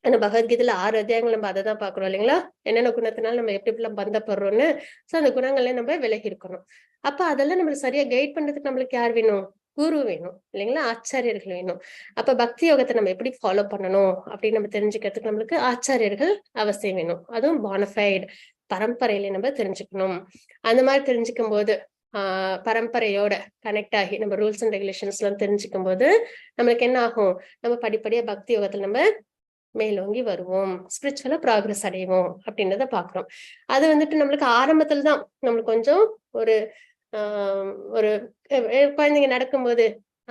ஆனா பகவத்கீதையில 6 அத்தியாயங்கள் நம்ம அதை தான் பாக்குறோம் இல்லைங்களா, என்னென்ன குணத்தினால நம்ம எப்படி எல்லாம் பந்தப்படுறோம்னு. சோ அந்த குணங்கள்ல நம்ம விலகி இருக்கணும். அப்ப அதெல்லாம் நம்மளுக்கு சரியா கைட் பண்றதுக்கு நம்மளுக்கு யார் வேணும், குரு வேணும் இல்லைங்களா, ஆச்சாரியர்கள் வேணும். அப்ப பக்தி யோகத்தை நம்ம எப்படி ஃபாலோ பண்ணணும் அப்படின்னு நம்ம தெரிஞ்சுக்கிறதுக்கு நம்மளுக்கு ஆச்சாரியர்கள் அவசியம் வேணும். அதுவும் பானஃபைடு பரம்பரையில நம்ம தெரிஞ்சுக்கணும். அந்த மாதிரி தெரிஞ்சுக்கும் போது பரம்பரையோட கனெக்ட் ஆகி நம்ம ரூல்ஸ் அண்ட் ரெகுலேஷன்ஸ் எல்லாம் தெரிஞ்சுக்கும் போது நம்மளுக்கு என்ன ஆகும், நம்ம படிப்படியா பக்தி யோகத்துல நம்ம மேலோங்கி வருவோம், ஸ்பிரிச்சுவலா ப்ராக்ரஸ் அடைவோம் அப்படின்றத பாக்குறோம். அது வந்துட்டு நம்மளுக்கு ஆரம்பத்துல தான் நம்மளுக்கு கொஞ்சம் ஒரு குழந்தைங்க நடக்கும்போது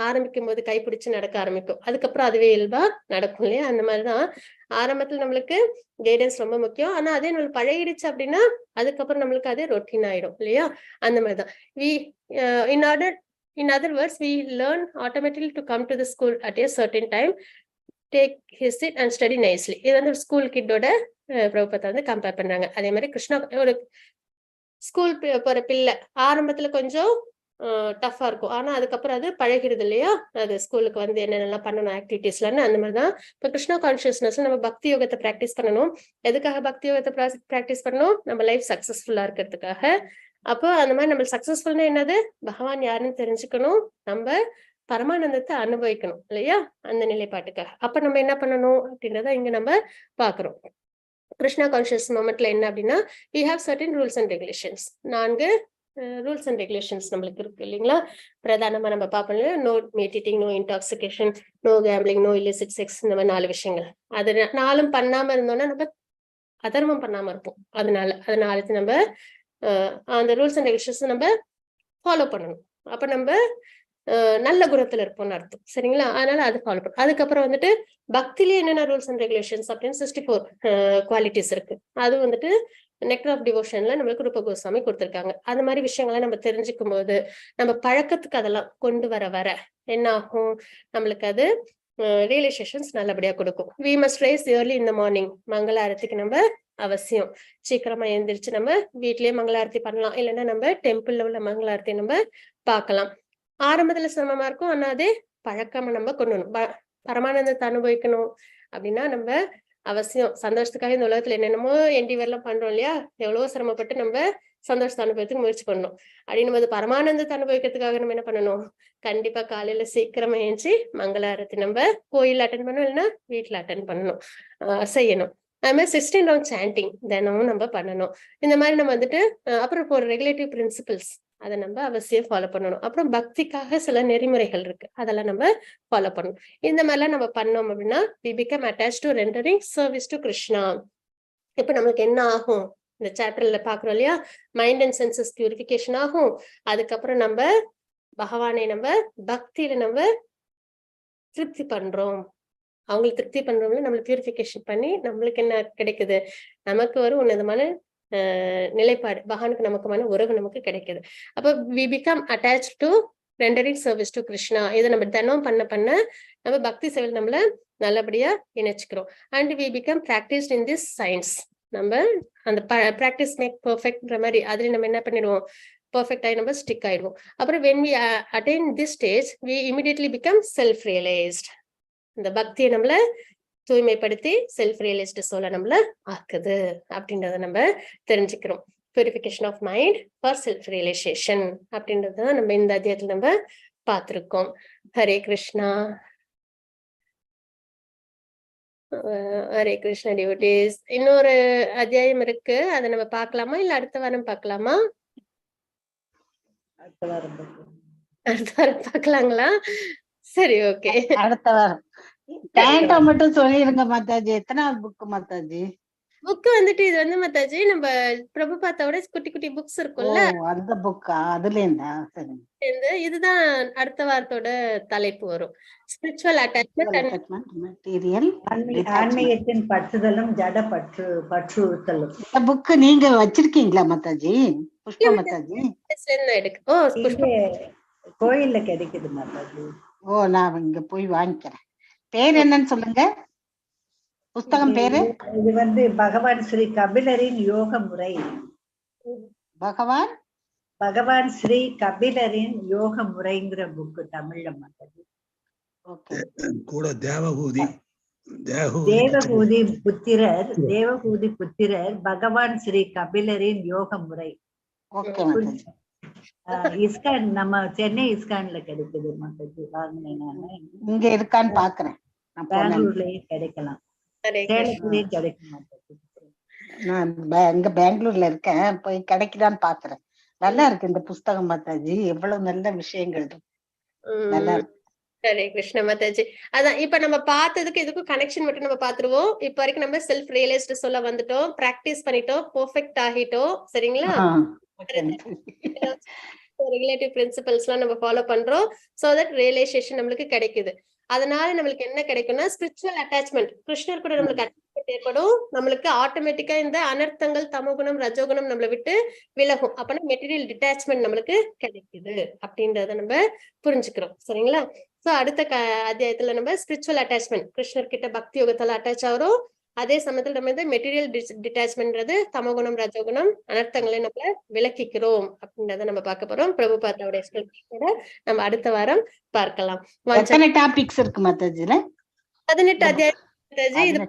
ஆரம்பிக்கும் போது கைப்பிடிச்சு நடக்க ஆரம்பிக்கும், அதுக்கப்புறம் அதுவே இயல்பா நடக்கும் இல்லையா. அந்த மாதிரிதான் ஆரம்பத்துல நம்மளுக்கு கைடன்ஸ் ரொம்ப முக்கியம். ஆனா அதே நம்மளுக்கு பழகிடுச்சு அப்படின்னா அதுக்கப்புறம் நம்மளுக்கு அதே ரொட்டீன் ஆயிடும் இல்லையா. அந்த மாதிரிதான் in other words we learn automatically to come to the school at a certain time, take his seat and study nicely. இது வந்து ஸ்கூல் கிட்டோட பிரபுபதா வந்து கம்பேர் பண்றாங்க. அதே மாதிரி கிருஷ்ணா ஒரு ஸ்கூல் போற பிள்ளை ஆரம்பத்துல கொஞ்சம் டஃபா இருக்கும், ஆனா அதுக்கப்புறம் அது பழகிடுது இல்லையா, அது ஸ்கூலுக்கு வந்து என்னென்னலாம் பண்ணணும் ஆக்டிவிட்டிஸ்லான்னு. அந்த மாதிரிதான் இப்ப கிருஷ்ணா கான்சியஸ்னஸ் நம்ம பக்தி யோகத்தை பிராக்டிஸ் பண்ணணும். எதுக்காக பக்தி யோகத்தை பிராக்டிஸ் பண்ணணும், நம்ம லைஃப் சக்சஸ்ஃபுல்லா இருக்கிறதுக்காக. அப்போ அந்த மாதிரி நம்ம சக்சஸ்ஃபுல்னா என்னது, பகவான் யாருன்னு தெரிஞ்சுக்கணும், நம்ம பரமானந்தத்தை அனுபவிக்கணும் இல்லையா, அந்த நிலைப்பாட்டுக்காக. அப்ப நம்ம என்ன பண்ணணும் அப்படின்றத இங்க நம்ம பாக்குறோம். கிருஷ்ணா கான்சியஸ் மொமெண்ட்ல என்ன அப்படின்னா we have certain rules and regulations. 4 rules and regulations நம்மளுக்கு இருக்கு இல்லைங்களா. பிரதானமா நம்ம பார்ப்போம், no meat eating, no intoxication, no gambling, no illicit sex, இந்த மாதிரி 4 விஷயங்கள். அது 4 பண்ணாம இருந்தோம்னா நம்ம அதர்மம் பண்ணாம இருப்போம். அதனால 4 நம்ம அந்த ரூல்ஸ் அண்ட் ரெகுலேஷன்ஸ் நம்ம ஃபாலோ பண்ணணும். அப்ப நம்ம நல்ல குணத்துல இருப்போம்னு அர்த்தம். சரிங்களா? அதனால அது ஃபாலோ பண்ணும். அதுக்கப்புறம் வந்துட்டு பக்திலேயே என்னென்ன ரூல்ஸ் அண்ட் ரெகுலேஷன்ஸ் அப்படின்னு 64 குவாலிட்டிஸ் இருக்கு. அது வந்துட்டு நெக்டர் ஆஃப் டிவோஷன்ல நம்மளுக்கு ரூப கோஸ்வாமி கொடுத்திருக்காங்க. அந்த மாதிரி விஷயங்களை நம்ம தெரிஞ்சுக்கும் போது நம்ம பழக்கத்துக்கு அதெல்லாம் கொண்டு வர என்ன ஆகும், நம்மளுக்கு அது ரியலைசேஷன்ஸ் நல்லபடியா கொடுக்கும். We must rise early in the morning. மங்கள ஆரத்திக்கு நம்ம அவசியம் சீக்கிரமா எழுந்திரிச்சு நம்ம வீட்லயே மங்களாரத்தி பண்ணலாம். இல்லைன்னா நம்ம டெம்பிள்ல உள்ள மங்களாரத்தி நம்ம பார்க்கலாம். ஆரம்பத்துல சிரமமா இருக்கும், ஆனா அதே பழக்கமா நம்ம கொண்டு வரணும். பரமானந்தத்தை அனுபவிக்கணும் அப்படின்னா நம்ம அவசியம் சந்தோஷத்துக்காக இந்த உலகத்துல என்னென்னமோ எல்லாம் பண்றோம் இல்லையா, எவ்வளவோ சிரமப்பட்டு நம்ம சந்தோஷத்தை அனுபவத்துக்கு முயற்சி பண்ணணும். அப்படின்னு நம்ம பரமானந்தத்தை அனுபவிக்கிறதுக்காக நம்ம என்ன பண்ணணும், கண்டிப்பா காலையில சீக்கிரமா ஏஞ்சி மங்களாரத்தி நம்ம கோயில் அட்டன் பண்ணணும், இல்லைன்னா வீட்டுல அட்டன் பண்ணணும், செய்யணும். அது மாதிரி 16 ரவுண்ட் சாண்டிங் தினமும் நம்ம பண்ணணும். இந்த மாதிரி நம்ம வந்துட்டு அப்புறம் இப்போ ஒரு ரெகுலேட்டிவ் பிரின்சிபிள்ஸ் அதை நம்ம அவசியம் ஃபாலோ பண்ணணும். அப்புறம் பக்திக்காக சில நெறிமுறைகள் இருக்கு, அதெல்லாம் நம்ம ஃபாலோ பண்ணணும். இந்த மாதிரிலாம் நம்ம பண்ணோம் அப்படின்னா we become attached to rendering service to Krishna. இப்ப நம்மளுக்கு என்ன ஆகும், இந்த சாப்டர்ல பாக்குறோம் இல்லையா, மைண்ட் அண்ட் சென்சஸ் பியூரிஃபிகேஷன் ஆகும். அதுக்கப்புறம் நம்ம பகவானை நம்ம பக்தியில நம்ம திருப்தி பண்றோம், அவங்களுக்கு திருப்தி பண்றோம்ல, நம்மள பியூரிஃபிகேஷன் பண்ணி நம்மளுக்கு என்ன கிடைக்குது, நமக்கு ஒரு உன்னதமான நிலைப்பாடு, பகவானுக்கு நமக்குமான உறவு நமக்கு கிடைக்குது. அப்போ we become attached to rendering service to Krishna. இதை நம்ம தினம் பண்ண நம்ம பக்தி சேவையில் நம்மள நல்லபடியா இணைச்சுக்கிறோம். And we become practiced in this science. நம்ம அந்த practice make perfectன்ற மாதிரி அதுல நம்ம என்ன பண்ணிடுவோம், பர்ஃபெக்ட் ஆகி நம்ம ஸ்டிக் ஆயிடுவோம். அப்புறம் when we attain this stage we immediately become self realized. இந்த பக்தியை நம்மள தூய்மைப்படுத்தி செல்ஃப் ரியலைஸ்டு சோலை நம்மள ஆக்குது அப்படின்றத நம்ம தெரிஞ்சுக்கிறோம். Purification of mind for self realisation அப்படின்றத நம்ம இந்த அத்தியாயத்துல நம்ம பார்த்திருக்கோம். ஹரே கிருஷ்ணா. ஹரே கிருஷ்ணா டிவோட்டீஸ். இன்னொரு அத்தியாயம் இருக்கு, அதை நம்ம பார்க்கலாமா இல்ல அடுத்த வாரம் பார்க்கலாமா? அடுத்த வாரம் பார்க்கலாங்களா? சரி, ஓகே. அடுத்த வாரம் டைம் மட்டும் சொல்லிருங்க மாதாஜி. எத்தனாவது புக் மாதாஜி? புக் வந்துட்டு இது வந்து மாதாஜி நம்ம பிரபுபாத்தாவோட குட்டி குட்டி புக்ஸ் இருக்கும்ல, அந்த புக்கா? அதுல இருந்தா சரி. இதுதான் அடுத்த வாரத்தோட தலைப்பு வரும். ஸ்பிரிச்சுவல் அட்டாச்மெண்ட் மெட்டீரியல், ஆன்மீகத்தின் பற்றுதலும் ஜட பற்றுறுத்தலும். இந்த புக் நீங்க வச்சிருக்கீங்களா மாதாஜி? புஷ்பா மாதாஜி கோயில்ல கிடைக்குது மாதாஜி. ஓ, நான் இங்க போய் வாங்கிக்கிறேன். பேர் என்னன்னு சொல்லுங்க, புஸ்தகம் பேரு? இது வந்து பகவான் ஸ்ரீ கபிலரின் யோக முறை. பகவான் ஸ்ரீ கபிலரின் யோக முறைங்கிற புக் தமிழ்ல மாதாஜி. கூட தேவகூதி புத்திரர் பகவான் ஸ்ரீ கபிலரின் யோக முறை. இஸ்கான், நம்ம சென்னை இஸ்கான்ல கிடைக்குது மாதாஜி. வாங்கினேன் நானு. இங்க இருக்கான்னு பாக்குறேன். பெங்களூர்லயும் கிடைக்கலாம், சேலத்துலயும் கிடைக்கும் மாதாஜி. நான் இங்க பெங்களூர்ல இருக்கேன், போய் கிடைக்குதான்னு பாக்குறேன். நல்லா இருக்கு இந்த புஸ்தகம் மாதாஜி, எவ்வளவு நல்ல விஷயங்கள் இருக்கு. நல்லா இருக்கு. ஹரே கிருஷ்ண மாதாஜி. அதான் இப்ப நம்ம பார்த்ததுக்கு இதுக்கும் கனெக்ஷன் மட்டும் நம்ம பாத்துருவோம். இப்ப வரைக்கும் நம்ம செல்ஃப் ரியலைஸ்டு சொல்ல வந்துட்டோம், பிராக்டிஸ் பண்ணிட்டோம், பெர்ஃபெக்ட் ஆகிட்டோம். சரிங்களா? ரெகுலேட்டிவ் பிரின்சிபல்ஸ் எல்லாம் நம்ம ஃபாலோ பண்றோம். சோ தட் ரியலைசேஷன் நம்மளுக்கு கிடைக்குது. அதனால நம்மளுக்கு என்ன கிடைக்கும்னா ஸ்பிரிச்சுவல் அட்டாச்மெண்ட், கிருஷ்ணர் கூட நம்மளுக்கு அட்டாச்மெண்ட் ஏற்படும். நம்மளுக்கு ஆட்டோமேட்டிக்கா இந்த அனர்த்தங்கள் தமோகுணம் ரஜோகுணம் நம்மளை விட்டு விலகும். அப்பனா மெட்டீரியல் டிட்டாச்மெண்ட் நம்மளுக்கு கிடைக்குது அப்படின்றத நம்ம புரிஞ்சுக்கிறோம். சரிங்களா? சோ அடுத்த அத்தியாயத்துல நம்ம ஸ்பிரிச்சுவல் அட்டாச்மெண்ட், கிருஷ்ணர் கிட்ட பக்தி யோகத்தால அட்டாச் ஆகிறோம். அதே சமயத்துல நம்ம இந்த மெட்டீரியல் டிட்டாச்மெண்ட்றது தமோகுணம் ரஜோகுணம் அனர்த்தங்களை நம்ம விலக்கிக்கிறோம் அப்படின்றத நம்ம பார்க்க போறோம். பிரபுபாதாவோட எக்ஸ்பிளனேஷனோட நம்ம அடுத்த வாரம் பார்க்கலாம். எத்தனை டாபிக்ஸ் இருக்கு மாதாஜில? 18 அத்தியாயம் மாதாஜி. இது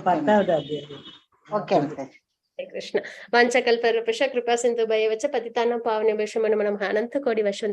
பத்தாவது அத்தியாயம். ஓகே மாதாஜி. कृष्ण वांछकल्पतरुभ्यश्च कृपा सिन्धुभ्यश्च पतितानां पावनेभ्यो नमो नमः। अनंत कोटि वैष्णव